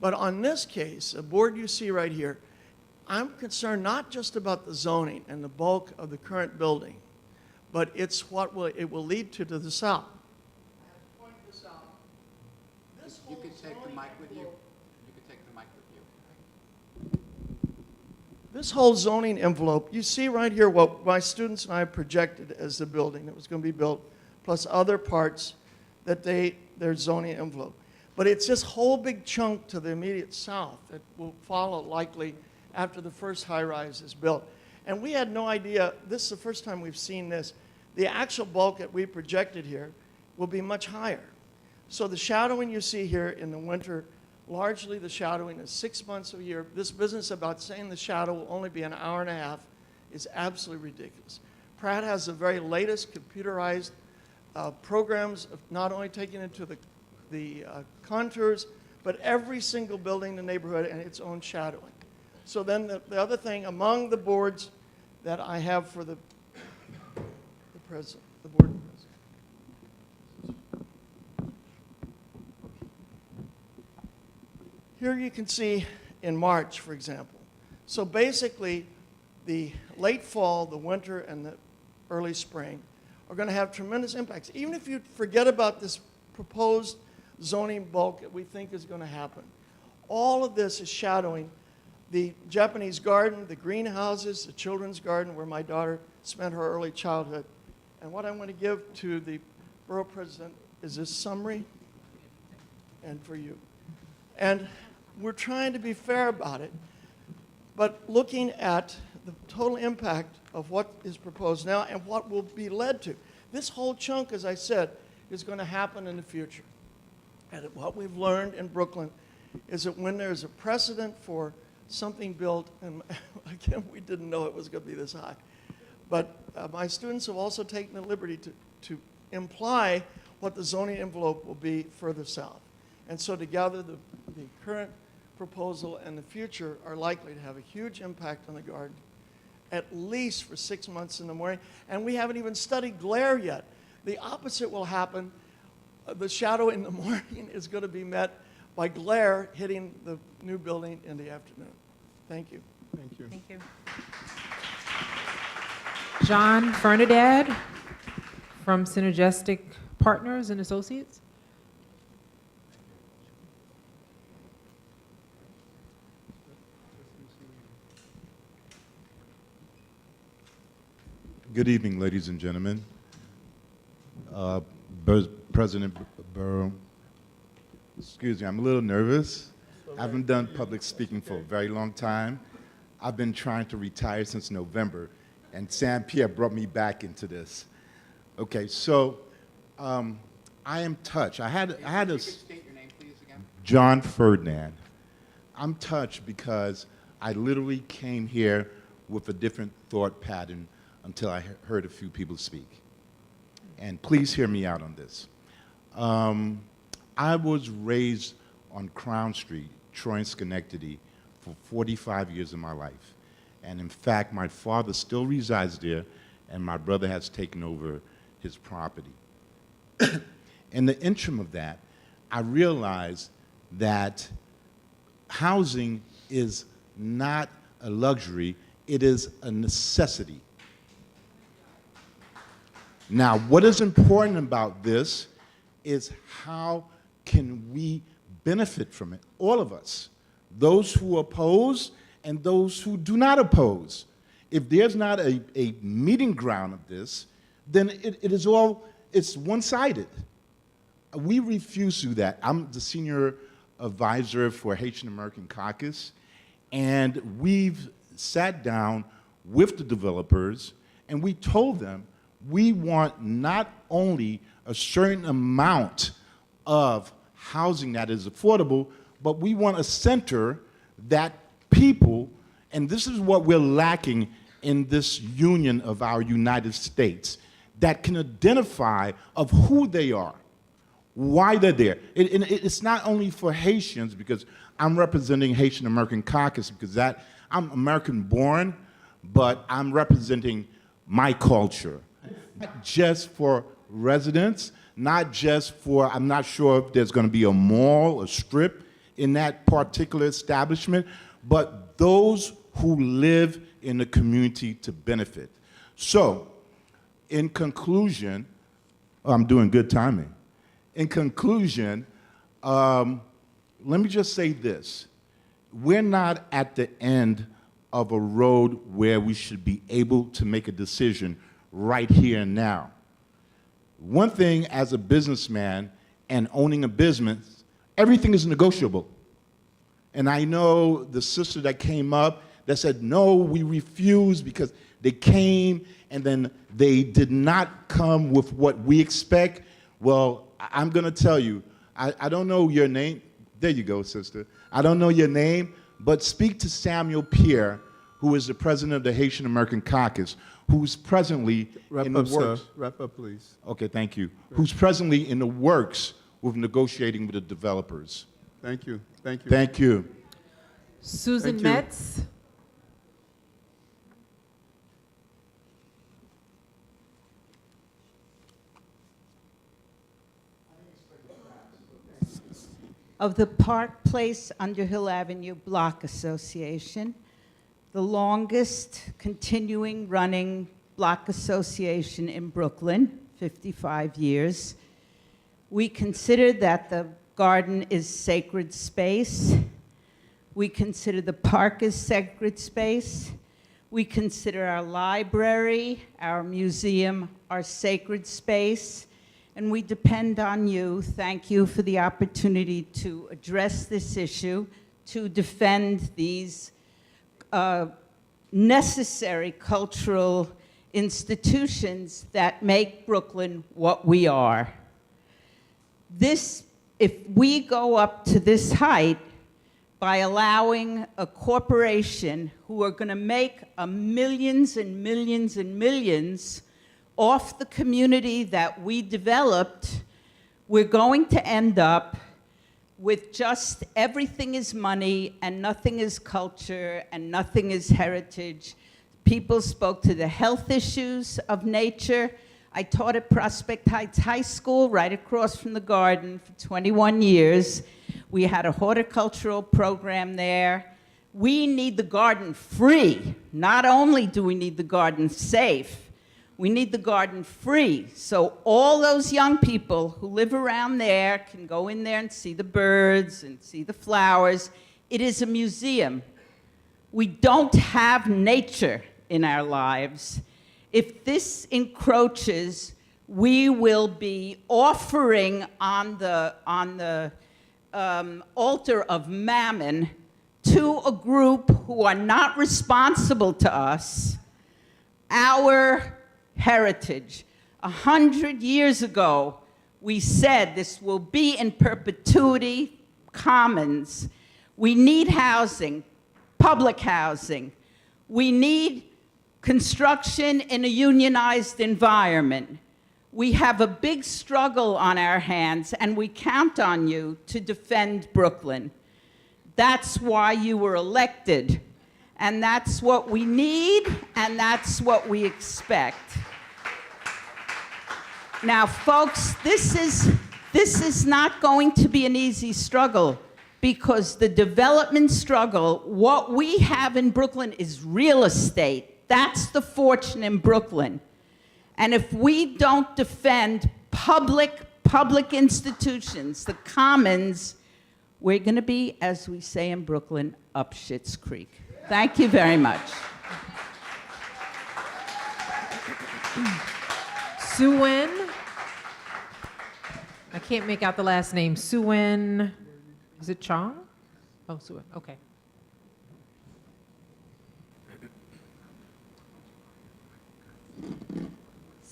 But on this case, a board you see right here, I'm concerned not just about the zoning and the bulk of the current building, but it's what it will lead to the south. I have to point this out. You can take the mic with you. You can take the mic with you. This whole zoning envelope, you see right here what my students and I projected as the building that was going to be built, plus other parts that their zoning envelope. But it's this whole big chunk to the immediate south that will follow likely after the first high-rise is built. And we had no idea, this is the first time we've seen this, the actual bulk that we projected here will be much higher. So the shadowing you see here in the winter, largely the shadowing is 6 months a year. This business about saying the shadow will only be an hour and a half is absolutely ridiculous. Pratt has the very latest computerized programs of not only taking into the contours, but every single building in the neighborhood and its own shadowing. So then the other thing, among the boards that I have for the board president. Here you can see in March, for example. So basically, the late fall, the winter, and the early spring are going to have tremendous impacts. Even if you forget about this proposed zoning bulk that we think is going to happen, all of this is shadowing the Japanese garden, the greenhouses, the children's garden where my daughter spent her early childhood. And what I'm going to give to the borough president is this summary, and for you. And we're trying to be fair about it, but looking at the total impact of what is proposed now and what will be led to. This whole chunk, as I said, is going to happen in the future. And what we've learned in Brooklyn is that when there's a precedent for something built, and again, we didn't know it was going to be this high. But my students have also taken the liberty to imply what the zoning envelope will be further south. And so together, the current proposal and the future are likely to have a huge impact on the garden, at least for 6 months in the morning. And we haven't even studied glare yet. The opposite will happen. The shadow in the morning is going to be met by glare hitting the new building in the afternoon. Thank you. Thank you. Thank you. Duane Fernandez from Synergistic Partners and Associates. Good evening, ladies and gentlemen. President Borough, excuse me, I'm a little nervous. I haven't done public speaking for a very long time. I've been trying to retire since November, and Pierre brought me back into this. Okay, so I am touched. I had a State your name, please, again. Duane Fernandez. I'm touched because I literally came here with a different thought pattern until I heard a few people speak. And please hear me out on this. I was raised on Crown Street, Troy and Schenectady, for 45 years of my life. And in fact, my father still resides there, and my brother has taken over his property. In the interim of that, I realized that housing is not a luxury, it is a necessity. Now, what is important about this is how can we benefit from it, all of us, those who oppose and those who do not oppose. If there's not a meeting ground of this, then it's one-sided. We refuse to do that. I'm the senior advisor for Haitian American Caucus, and we've sat down with the developers, and we told them we want not only a certain amount of housing that is affordable, but we want a center that people, and this is what we're lacking in this union of our United States, that can identify of who they are, why they're there. It's not only for Haitians, because I'm representing Haitian American Caucus, because I'm American born, but I'm representing my culture. Not just for residents, not just for, I'm not sure if there's going to be a mall, a strip in that particular establishment, but those who live in the community to benefit. So, in conclusion, I'm doing good timing. In conclusion, let me just say this. We're not at the end of a road where we should be able to make a decision right here and now. One thing as a businessman and owning a business, everything is negotiable. And I know the sister that came up that said, no, we refuse because they came and then they did not come with what we expect. Well, I'm gonna tell you, I don't know your name. There you go, sister. I don't know your name, but speak to Samuel Pierre, who is the president of the Haitian American Caucus, who's presently in the works. Sir. Wrap up, please. Okay, thank you. Who's presently in the works with negotiating with the developers. Thank you. Thank you. Thank you. Susan Thank you. Metz. Of the Park Place Underhill Avenue Block Association, the longest continuing running block association in Brooklyn, 55 years. We consider that the garden is sacred space. We consider the park is sacred space. We consider our library, our museum, our sacred space. And we depend on you. Thank you for the opportunity to address this issue, to defend these necessary cultural institutions that make Brooklyn what we are. If we go up to this height, by allowing a corporation who are going to make millions and millions and millions off the community that we developed, we're going to end up with just everything is money and nothing is culture and nothing is heritage. People spoke to the health issues of nature. I taught at Prospect Heights High School right across from the garden for 21 years. We had a horticultural program there. We need the garden free. Not only do we need the garden safe, we need the garden free. So all those young people who live around there can go in there and see the birds and see the flowers. It is a museum. We don't have nature in our lives. If this encroaches, we will be offering on the altar of mammon to a group who are not responsible to us our heritage. 100 years ago, we said this will be in perpetuity commons. We need housing, public housing. We need construction in a unionized environment. We have a big struggle on our hands, and we count on you to defend Brooklyn. That's why you were elected, and that's what we need, and that's what we expect. Now, folks, this is not going to be an easy struggle, because the development struggle, what we have in Brooklyn is real estate. That's the fortune in Brooklyn. And if we don't defend public institutions, the commons, we're going to be, as we say in Brooklyn, up Schitt's Creek. Thank you very much. Suen. I can't make out the last name. Suen. Is it Chong? Oh, Suen. Okay.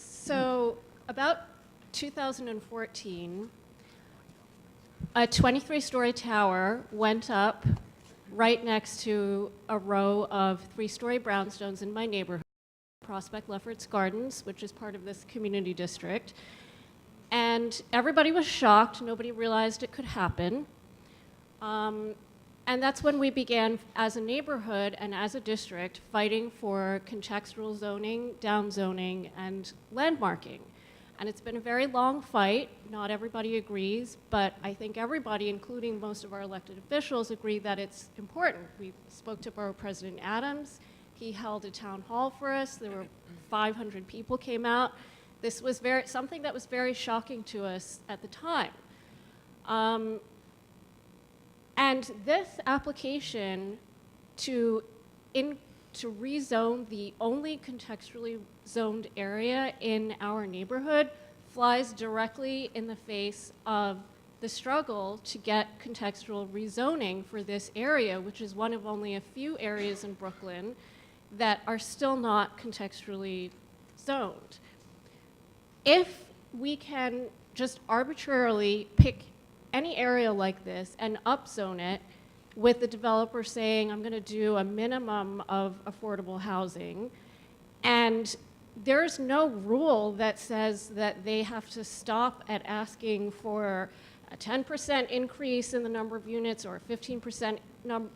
So about 2014, a 23-story tower went up right next to a row of 3-story brownstones in my neighborhood, Prospect Lefferts Gardens, which is part of this community district. And everybody was shocked. Nobody realized it could happen. And that's when we began, as a neighborhood and as a district, fighting for contextual zoning, downzoning, and landmarking. And it's been a very long fight. Not everybody agrees, but I think everybody, including most of our elected officials, agree that it's important. We spoke to Borough President Adams. He held a town hall for us. There were 500 people came out. This was something that was very shocking to us at the time. And this application to rezone the only contextually zoned area in our neighborhood flies directly in the face of the struggle to get contextual rezoning for this area, which is one of only a few areas in Brooklyn that are still not contextually zoned. If we can just arbitrarily pick any area like this and upzone it with the developer saying, I'm going to do a minimum of affordable housing, and there's no rule that says that they have to stop at asking for a 10% increase in the number of units or a 15%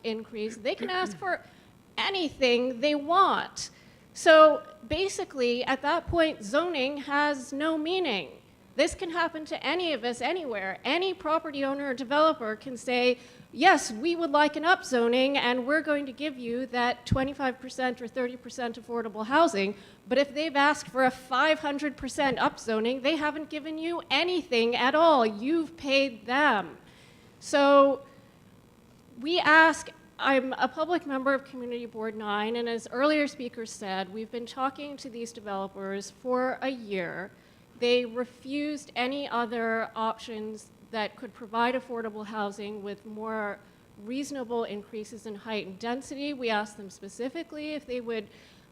increase. They can ask for anything they want. So basically, at that point, zoning has no meaning. This can happen to any of us anywhere. Any property owner or developer can say, yes, we would like an upzoning, and we're going to give you that 25% or 30% affordable housing. But if they've asked for a 500% upzoning, they haven't given you anything at all. You've paid them. So we ask, I'm a public member of Community Board 9, and as earlier speakers said, we've been talking to these developers for a year. They refused any other options that could provide affordable housing with more reasonable increases in height and density. We asked them specifically if they would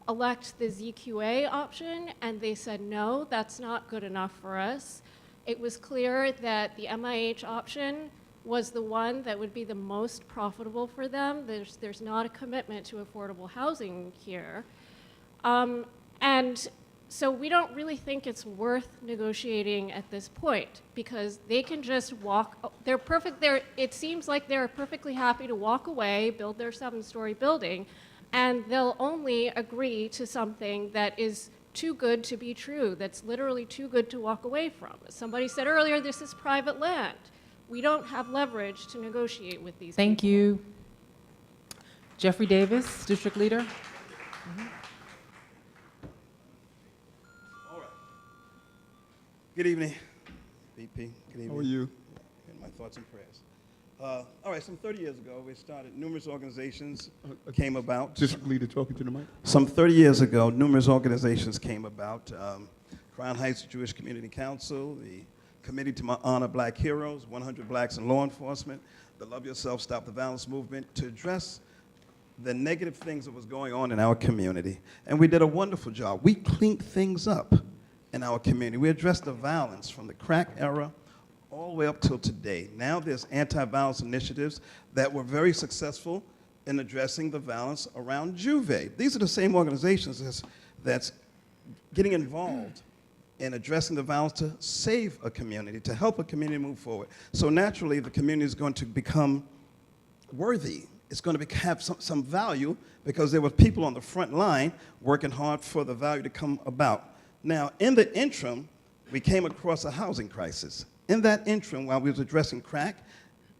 elect the ZQA option, and they said, no, that's not good enough for us. It was clear that the MIH option was the one that would be the most profitable for them. There's not a commitment to affordable housing here. And so we don't really think it's worth negotiating at this point because they can just walk, it seems like they're perfectly happy to walk away, build their 7-story building, and they'll only agree to something that is too good to be true, that's literally too good to walk away from. As somebody said earlier, this is private land. We don't have leverage to negotiate with these Thank people. you. Jeffrey Davis, District Leader. Good evening, VP. Good evening. How are you? And my thoughts and prayers. All right, some 30 years ago, we started, numerous organizations came about. District Leader talking to the mic. Some 30 years ago, numerous organizations came about. Crown Heights Jewish Community Council, the Committee to Honor Black Heroes, 100 Blacks in Law Enforcement, the Love Yourself, Stop the Violence movement, to address the negative things that was going on in our community. And we did a wonderful job. We cleaned things up in our community. We addressed the violence from the crack era all the way up till today. Now there's anti-violence initiatives that were very successful in addressing the violence around Juve. These are the same organizations that's getting involved in addressing the violence to save a community, to help a community move forward. So naturally, the community is going to become worthy. It's going to have some value because there were people on the front line working hard for the value to come about. Now, in the interim, we came across a housing crisis. In that interim, while we was addressing crack,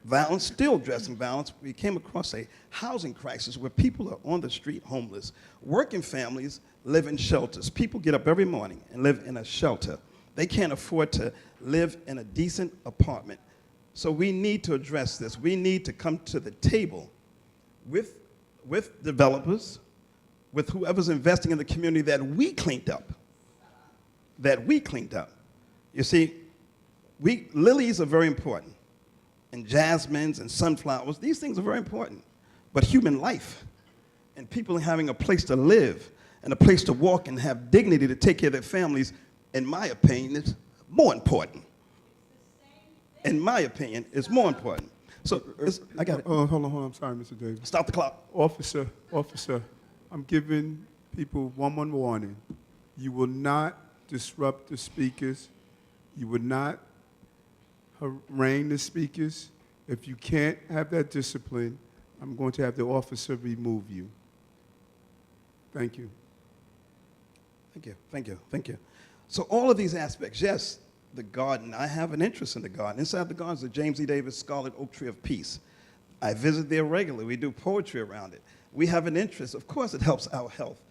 violence, still addressing violence, we came across a housing crisis where people are on the street homeless. Working families live in shelters. People get up every morning and live in a shelter. They can't afford to live in a decent apartment. So we need to address this. We need to come to the table with developers, with whoever's investing in the community that we cleaned up. You see, lilies are very important, and jasmines and sunflowers, these things are very important. But human life and people having a place to live and a place to walk and have dignity to take care of their families, in my opinion, is more important. In my opinion, is more important. So, I got it. Hold on, I'm sorry, Mr. Davis. Stop the clock. Officer, I'm giving people one warning. You will not disrupt the speakers. You will not harangue the speakers. If you can't have that discipline, I'm going to have the officer remove you. Thank you. Thank you. So all of these aspects, yes, the garden, I have an interest in the garden. Inside the garden is the James E. Davis Scarlet Oak Tree of Peace. I visit there regularly. We do poetry around it. We have an interest. Of course it helps our health,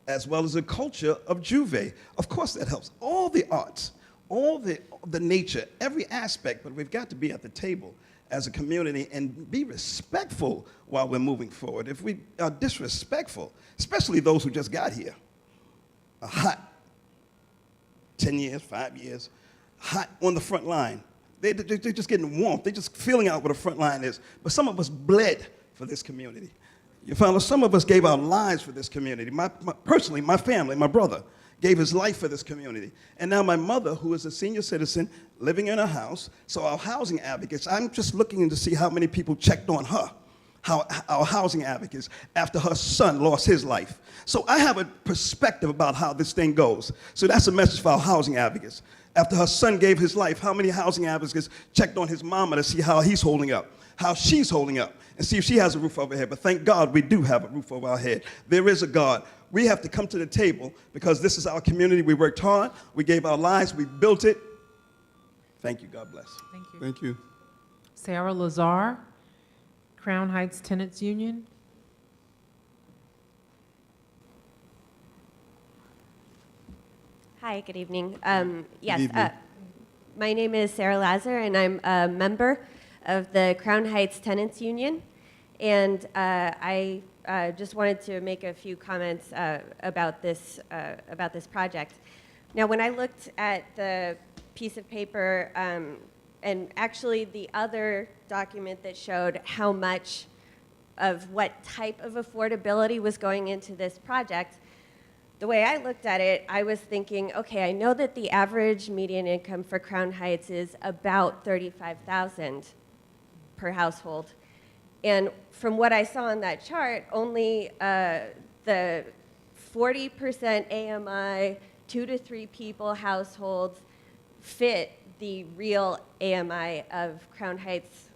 as well as the culture of Juve. Of course that helps. All the arts, all the nature, every aspect, but we've got to be at the table as a community and be respectful while we're moving forward. If we are disrespectful, especially those who just got here, a hot 10 years, 5 years, hot on the front line. They're just getting warmth. They're just feeling out what the front line is. But some of us bled for this community. You find some of us gave our lives for this community. Personally, my family, my brother, gave his life for this community. And now my mother, who is a senior citizen, living in a house, so our housing advocates, I'm just looking to see how many people checked on her, our housing advocates, after her son lost his life. So I have a perspective about how this thing goes. So that's a message for our housing advocates. After her son gave his life, how many housing advocates checked on his mama to see how he's holding up, how she's holding up, and see if she has a roof over her head. But thank God we do have a roof over our head. There is a God. We have to come to the table because this is our community. We worked hard. We gave our lives. We built it. Thank you. God bless. Thank you. Thank you. Sarah Lazar, Crown Heights Tenants Union. Hi, good evening. Good evening. My name is Sarah Lazar, and I'm a member of the Crown Heights Tenants Union. And I just wanted to make a few comments about this project. Now, when I looked at the piece of paper, and actually the other document that showed how much of what type of affordability was going into this project, the way I looked at it, I was thinking, okay, I know that the average median income for Crown Heights is about $35,000 per household. And from what I saw on that chart, only the 40% AMI, 2 to 3 people households fit the real AMI of Crown Heights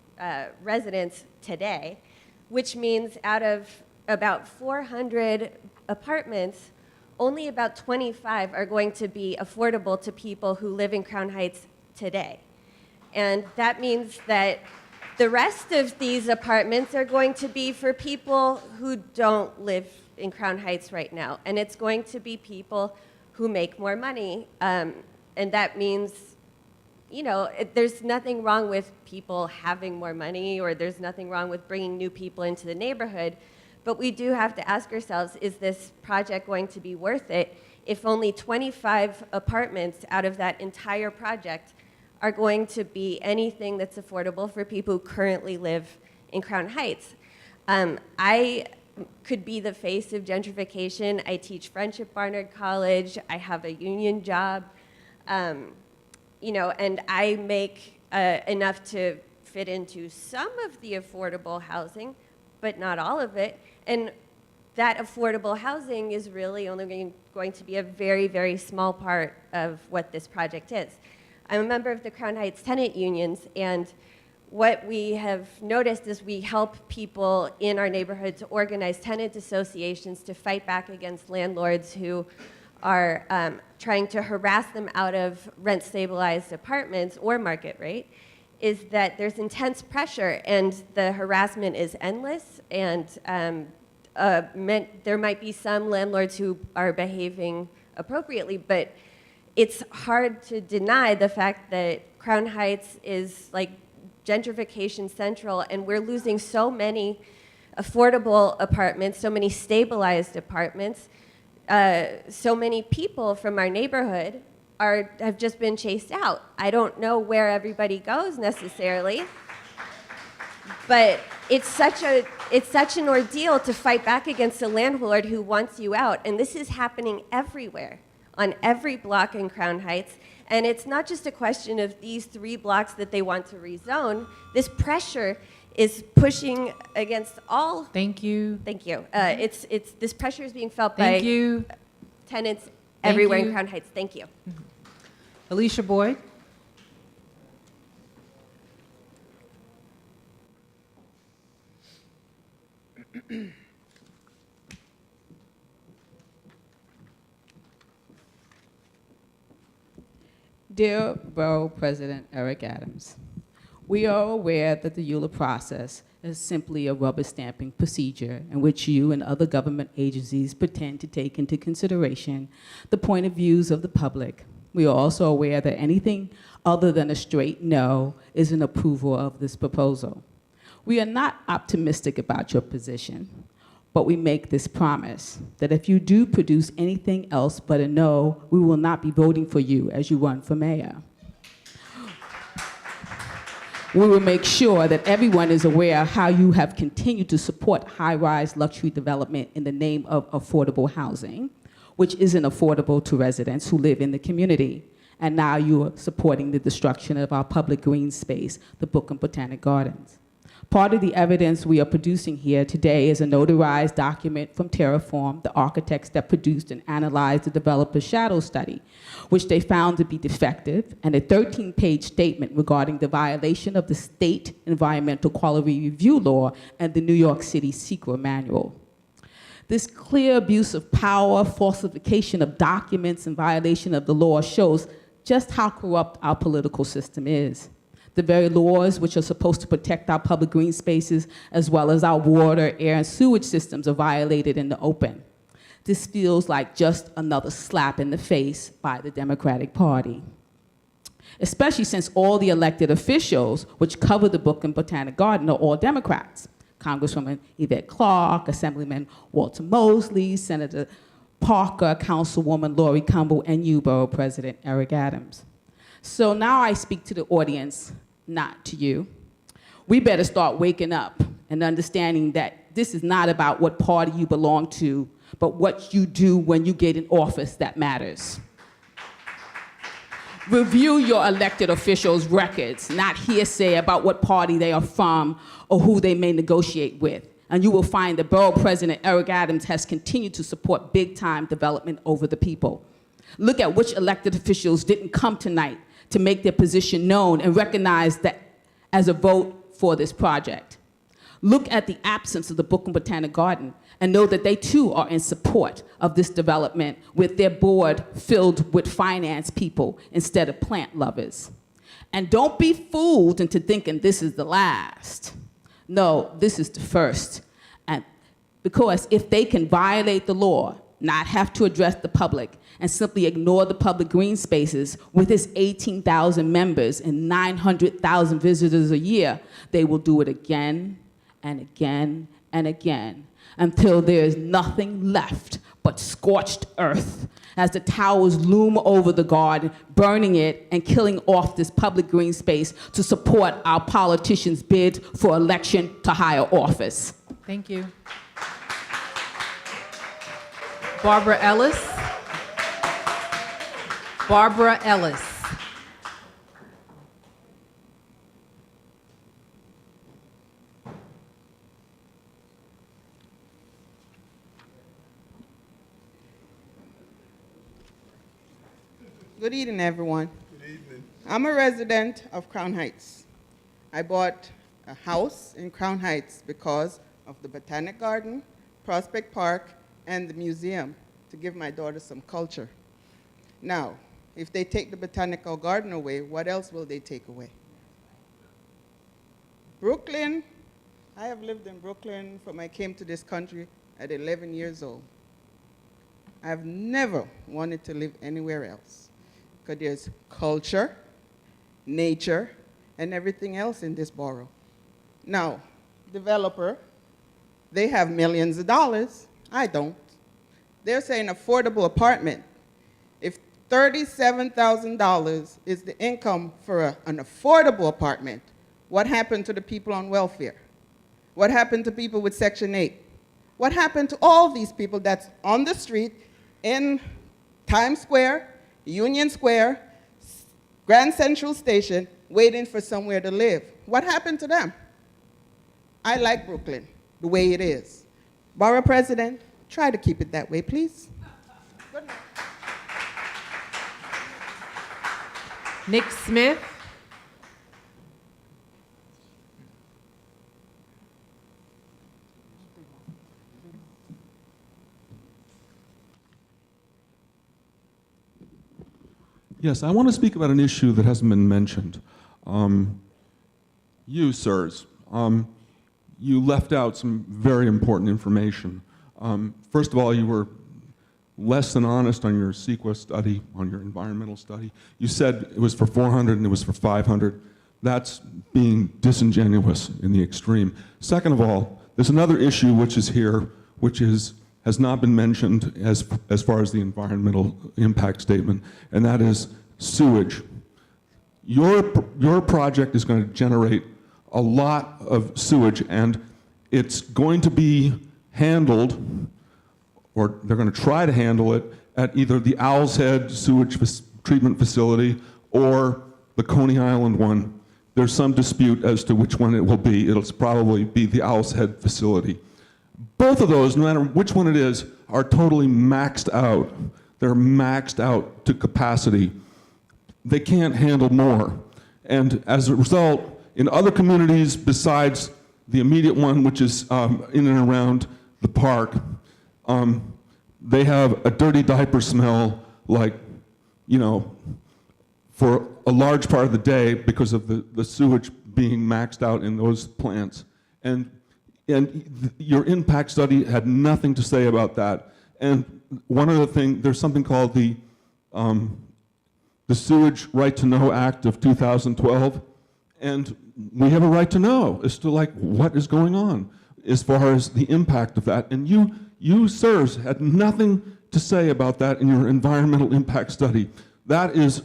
residents today, which means out of about 400 apartments, only about 25 are going to be affordable to people who live in Crown Heights today. And that means that the rest of these apartments are going to be for people who don't live in Crown Heights right now. And it's going to be people who make more money. And that means, you know, there's nothing wrong with people having more money, or there's nothing wrong with bringing new people into the neighborhood. But we do have to ask ourselves, is this project going to be worth it if only 25 apartments out of that entire project are going to be anything that's affordable for people who currently live in Crown Heights? I could be the face of gentrification. I teach French at Barnard College. I have a union job, you know, and I make enough to fit into some of the affordable housing, but not all of it. And that affordable housing is really only going to be a very, very small part of what this project is. I'm a member of the Crown Heights tenant unions, and what we have noticed is we help people in our neighborhood to organize tenant associations to fight back against landlords who are trying to harass them out of rent-stabilized apartments or market rate, is that there's intense pressure and the harassment is endless, and there might be some landlords who are behaving appropriately, but it's hard to deny the fact that Crown Heights is like gentrification central, and we're losing so many affordable apartments, so many stabilized apartments, so many people from our neighborhood have just been chased out. I don't know where everybody goes necessarily, but it's such an ordeal to fight back against a landlord who wants you out, and this is happening everywhere, on every block in Crown Heights. And it's not just a question of these 3 blocks that they want to rezone. This pressure is pushing against all. Thank you. Thank you. This pressure is being felt Thank by you. tenants Thank everywhere you. in Crown Heights. Thank you. Alicia Boyd. Dear Borough President Eric Adams, we are aware that the ULURP process is simply a rubber stamping procedure in which you and other government agencies pretend to take into consideration the point of views of the public. We are also aware that anything other than a straight no is an approval of this proposal. We are not optimistic about your position, but we make this promise that if you do produce anything else but a no, we will not be voting for you as you run for mayor. We will make sure that everyone is aware of how you have continued to support high-rise luxury development in the name of affordable housing, which isn't affordable to residents who live in the community. And now you are supporting the destruction of our public green space, the Brooklyn Botanic Gardens. Part of the evidence we are producing here today is a notarized document from Terraform, the architects that produced and analyzed the developer's shadow study, which they found to be defective, and a 13-page statement regarding the violation of the state environmental quality review law and the New York City SEQRA manual. This clear abuse of power, falsification of documents, and violation of the law shows just how corrupt our political system is. The very laws which are supposed to protect our public green spaces, as well as our water, air, and sewage systems, are violated in the open. This feels like just another slap in the face by the Democratic Party, especially since all the elected officials which cover the Brooklyn Botanic Garden are all Democrats. Congresswoman Yvette Clarke, Assemblyman Walter Mosley, Senator Parker, Councilwoman Lori Cumble, and you, Borough President Eric Adams. So now I speak to the audience, not to you. We better start waking up and understanding that this is not about what party you belong to, but what you do when you get in office that matters. Review your elected officials' records, not hearsay about what party they are from or who they may negotiate with. And you will find that Borough President Eric Adams has continued to support big-time development over the people. Look at which elected officials didn't come tonight to make their position known and recognize that as a vote for this project. Look at the absence of the Brooklyn Botanic Garden and know that they too are in support of this development with their board filled with finance people instead of plant lovers. And don't be fooled into thinking this is the last. No, this is the first. And because if they can violate the law, not have to address the public, and simply ignore the public green spaces with its 18,000 members and 900,000 visitors a year, they will do it again and again and again until there is nothing left but scorched earth as the towers loom over the garden, burning it and killing off this public green space to support our politicians' bid for election to higher office. Thank you. Barbara Ellis. Barbara Ellis. Good evening, everyone. Good evening. I'm a resident of Crown Heights. I bought a house in Crown Heights because of the Botanic Garden, Prospect Park, and the museum to give my daughter some culture. Now, if they take the Botanical Garden away, what else will they take away? Brooklyn, I have lived in Brooklyn from I came to this country at 11 years old. I've never wanted to live anywhere else because there's culture, nature, and everything else in this borough. Now, developer, they have millions of dollars. I don't. They're saying affordable apartment. If $37,000 is the income for an affordable apartment, what happened to the people on welfare? What happened to people with Section 8? What happened to all these people that's on the street in Times Square, Union Square, Grand Central Station, waiting for somewhere to live? What happened to them? I like Brooklyn the way it is. Borough President, try to keep it that way, please. Good night. Nick Smith. Yes, I want to speak about an issue that hasn't been mentioned. You, sirs, you left out some very important information. First of all, you were less than honest on your CEQA study, on your environmental study. You said it was for 400 and it was for 500. That's being disingenuous in the extreme. Second of all, there's another issue which is here, which has not been mentioned as far as the environmental impact statement, and that is sewage. Your project is going to generate a lot of sewage, and it's going to be handled, or they're going to try to handle it, at either the Owl's Head sewage treatment facility or the Coney Island one. There's some dispute as to which one it will be. It'll probably be the Owl's Head facility. Both of those, no matter which one it is, are totally maxed out. They're maxed out to capacity. They can't handle more. And as a result, in other communities besides the immediate one, which is in and around the park, they have a dirty diaper smell, like, you know, for a large part of the day because of the sewage being maxed out in those plants. And your impact study had nothing to say about that. And one other thing, there's something called the Sewage Right to Know Act of 2012, and we have a right to know as to like what is going on as far as the impact of that. And you sirs had nothing to say about that in your environmental impact study. That is,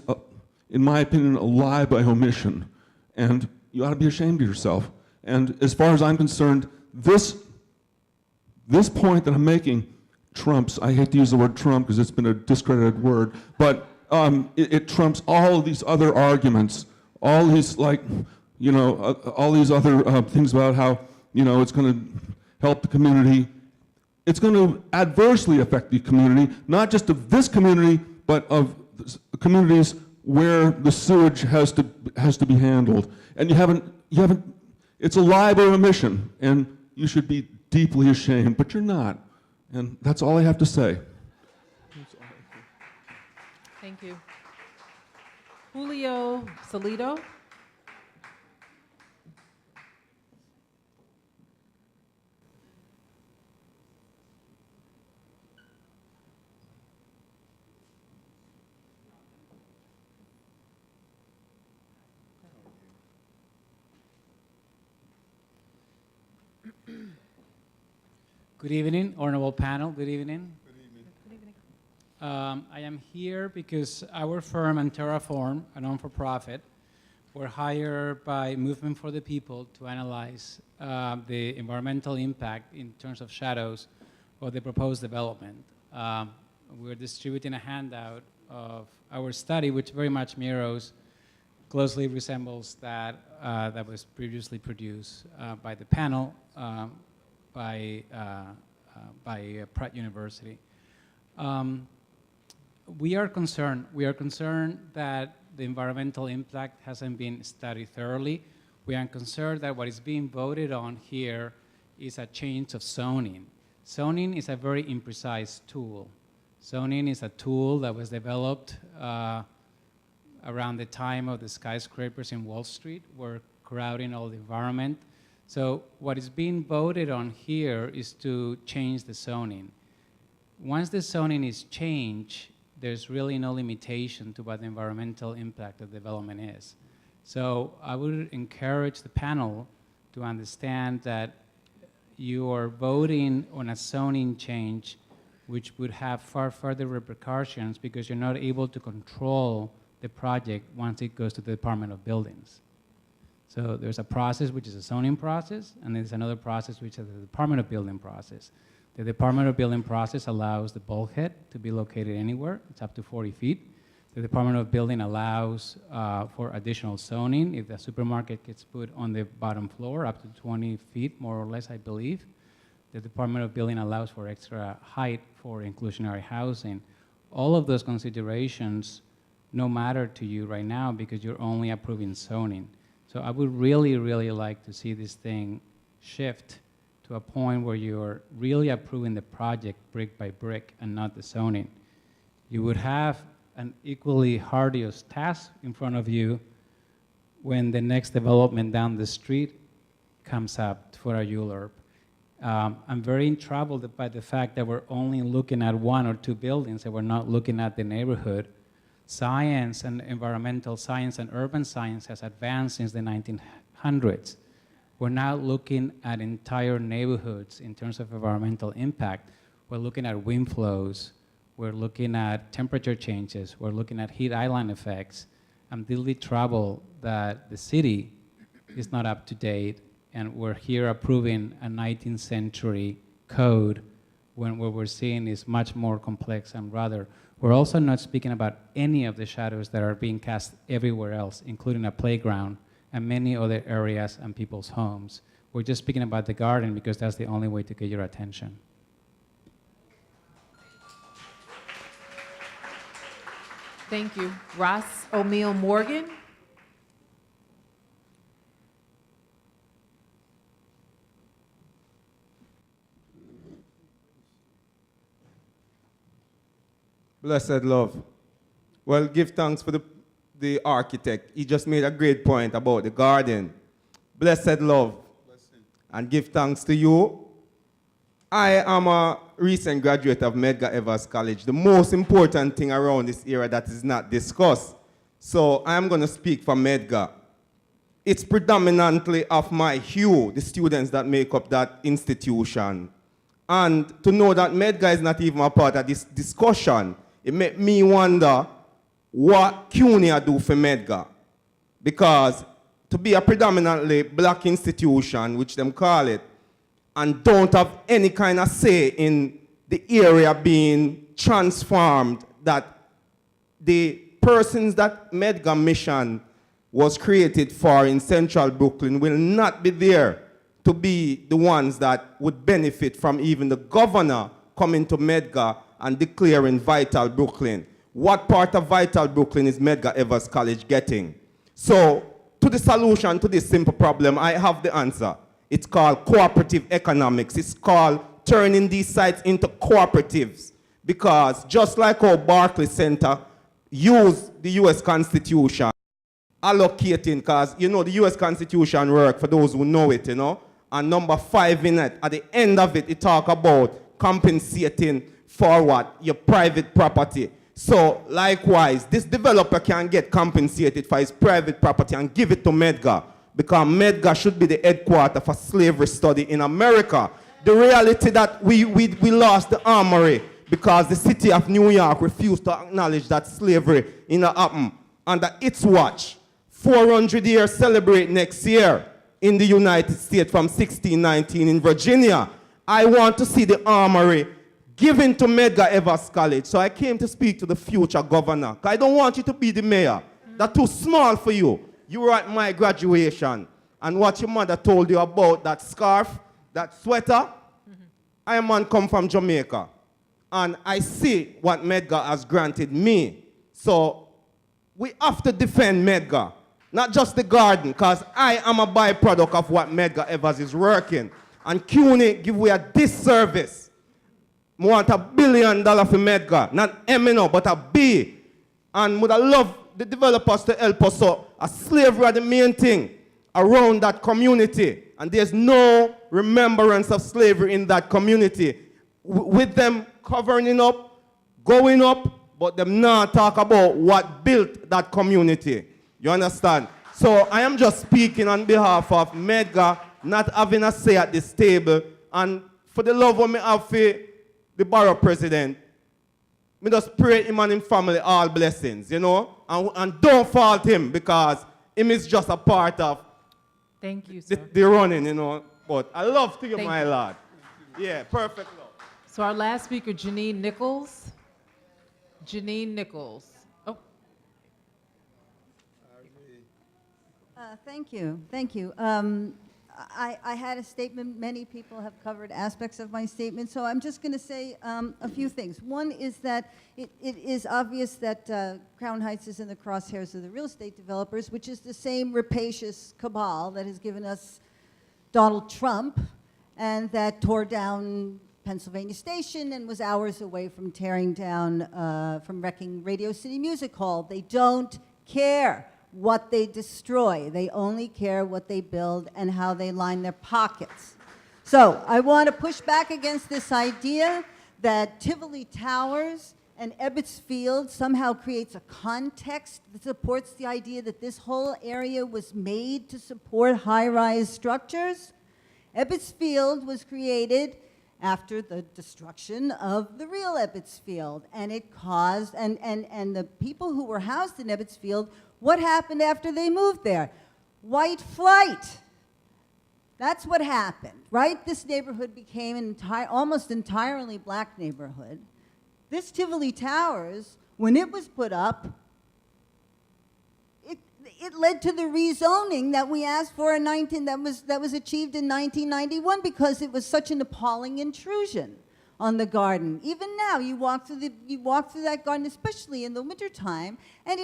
in my opinion, a lie by omission, and you ought to be ashamed of yourself. And as far as I'm concerned, this point that I'm making trumps, I hate to use the word Trump because it's been a discredited word, but it trumps all of these other arguments, all these all these other things about how, it's going to help the community. It's going to adversely affect the community, not just of this community, but of communities where the sewage has to be handled. And you haven't, it's a liable omission, and you should be deeply ashamed, but you're not. And that's all I have to say. Thank you. Julio Salido. Good evening, honorable panel. Good evening. I am here because our firm and Terraform, a non-for-profit, were hired by Movement for the People to analyze the environmental impact in terms of shadows of the proposed development. We're distributing a handout of our study, which very much mirrors, closely resembles that that was previously produced by the panel by Pratt University. We are concerned that the environmental impact hasn't been studied thoroughly. We are concerned that what is being voted on here is a change of zoning. Zoning is a very imprecise tool. Zoning is a tool that was developed around the time of the skyscrapers in Wall Street, were crowding all the environment. So what is being voted on here is to change the zoning. Once the zoning is changed, there's really no limitation to what the environmental impact of development is. So I would encourage the panel to understand that you are voting on a zoning change which would have far further repercussions because you're not able to control the project once it goes to the Department of Buildings. So there's a process which is a zoning process, and there's another process which is the Department of Building process. The Department of Building process allows the bulkhead to be located anywhere. It's up to 40 feet. The Department of Building allows for additional zoning if the supermarket gets put on the bottom floor, up to 20 feet, more or less, I believe. The Department of Building allows for extra height for inclusionary housing. All of those considerations no matter to you right now because you're only approving zoning. So I would really, really like to see this thing shift to a point where you're really approving the project brick by brick and not the zoning. You would have an equally arduous task in front of you when the next development down the street comes up for a ULURP. I'm very troubled by the fact that we're only looking at one or two buildings and we're not looking at the neighborhood. Science and environmental science and urban science has advanced since the 1900s. We're now looking at entire neighborhoods in terms of environmental impact. We're looking at wind flows. We're looking at temperature changes. We're looking at heat island effects. I'm deeply troubled that the city is not up to date and we're here approving a 19th century code when what we're seeing is much more complex and rather. We're also not speaking about any of the shadows that are being cast everywhere else, including a playground and many other areas and people's homes. We're just speaking about the garden because that's the only way to get your attention. Thank you. Ross O'Meal Morgan. Blessed love. Well, give thanks for the architect. He just made a great point about the garden. Blessed love. And give thanks to you. I am a recent graduate of Medgar Evers College, the most important thing around this era that is not discussed. So I'm going to speak for Medgar. It's predominantly of my hue, the students that make up that institution. And to know that Medgar is not even a part of this discussion, it made me wonder what CUNY do for Medgar. Because to be a predominantly black institution, which them call it, and don't have any kind of say in the area being transformed that the persons that Medgar mission was created for in central Brooklyn will not be there to be the ones that would benefit from even the governor coming to Medgar and declaring Vital Brooklyn. What part of Vital Brooklyn is Medgar Evers College getting? So, to the solution to this simple problem, I have the answer. It's called cooperative economics. It's called turning these sites into cooperatives. Because just like our Barclay Center used the US Constitution, allocating, because you know the US Constitution work for those who know it, you know, and number 5 in it, at the end of it, it talk about compensating for what? Your private property. So likewise, this developer can get compensated for his private property and give it to Medgar, because Medgar should be the headquarters for slavery study in America. The reality that we lost the armory because the city of New York refused to acknowledge that slavery happened under its watch. 400 years celebrate next year in the United States from 1619 in Virginia. I want to see the armory given to Medgar Evers College. So I came to speak to the future governor. I don't want you to be the mayor. That's too small for you. You were at my graduation. And what your mother told you about that scarf, that sweater, I am man come from Jamaica. And I see what Medgar has granted me. So we have to defend Medgar. Not just the garden, because I am a byproduct of what Medgar Evers is working. And CUNY give we a disservice. We want $1 billion for Medgar. Not M, but a B. And would I love the developers to help us out. A slavery are the main thing around that community. And there's no remembrance of slavery in that community. With them covering up, going up, but them not talk about what built that community. You understand? So I am just speaking on behalf of Medgar, not having a say at this table. And for the love of me have for the borough president, me just pray him and his family all blessings, you know? And don't fault him, because him is just a part of Thank you, sir. the running, you know? But I love to you, Thank my you. lord. Yeah, perfect love. So our last speaker, Janine Nichols. Janine Nichols. Oh. Thank you. Thank you. I had a statement. Many people have covered aspects of my statement, so I'm just going to say a few things. One is that it is obvious that Crown Heights is in the crosshairs of the real estate developers, which is the same rapacious cabal that has given us Donald Trump and that tore down Pennsylvania Station and was hours away from tearing down, from wrecking Radio City Music Hall. They don't care what they destroy. They only care what they build and how they line their pockets. So I want to push back against this idea that Tivoli Towers and Ebbets Field somehow creates a context that supports the idea that this whole area was made to support high-rise structures. Ebbets Field was created after the destruction of the real Ebbets Field, and it caused, and the people who were housed in Ebbets Field, what happened after they moved there? White flight. That's what happened, right? This neighborhood became an almost entirely black neighborhood. This Tivoli Towers, when it was put up, it led to the rezoning that we asked for in that was achieved in 1991, because it was such an appalling intrusion on the garden. Even now, you walk through that garden, especially in the wintertime, and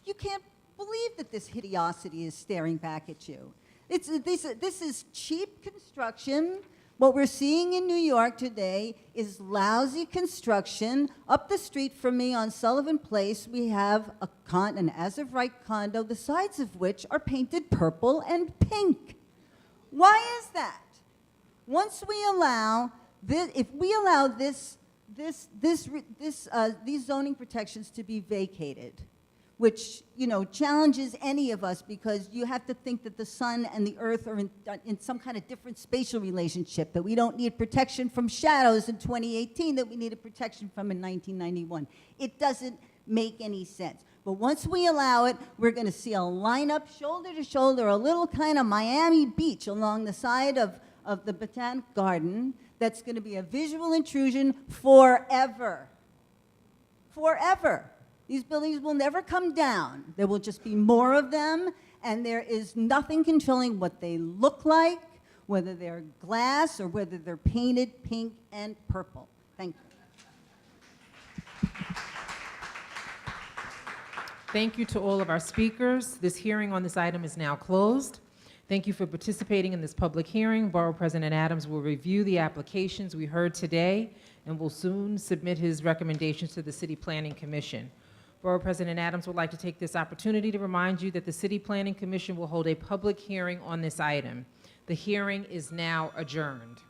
you can't believe that this hideosity is staring back at you. This is cheap construction. What we're seeing in New York today is lousy construction. Up the street from me on Sullivan Place, we have an as-of-right condo, the sides of which are painted purple and pink. Why is that? Once we allow this, if we allow these zoning protections to be vacated, which, you know, challenges any of us, because you have to think that the sun and the earth are in some kind of different spatial relationship, that we don't need protection from shadows in 2018 that we needed protection from in 1991. It doesn't make any sense. But once we allow it, we're going to see a lineup shoulder to shoulder, a little kind of Miami Beach along the side of the Botanic Garden that's going to be a visual intrusion forever. Forever. These buildings will never come down. There will just be more of them, and there is nothing controlling what they look like, whether they're glass or whether they're painted pink and purple. Thank you. Thank you to all of our speakers. This hearing on this item is now closed. Thank you for participating in this public hearing. Borough President Adams will review the applications we heard today and will soon submit his recommendations to the City Planning Commission. Borough President Adams would like to take this opportunity to remind you that the City Planning Commission will hold a public hearing on this item. The hearing is now adjourned.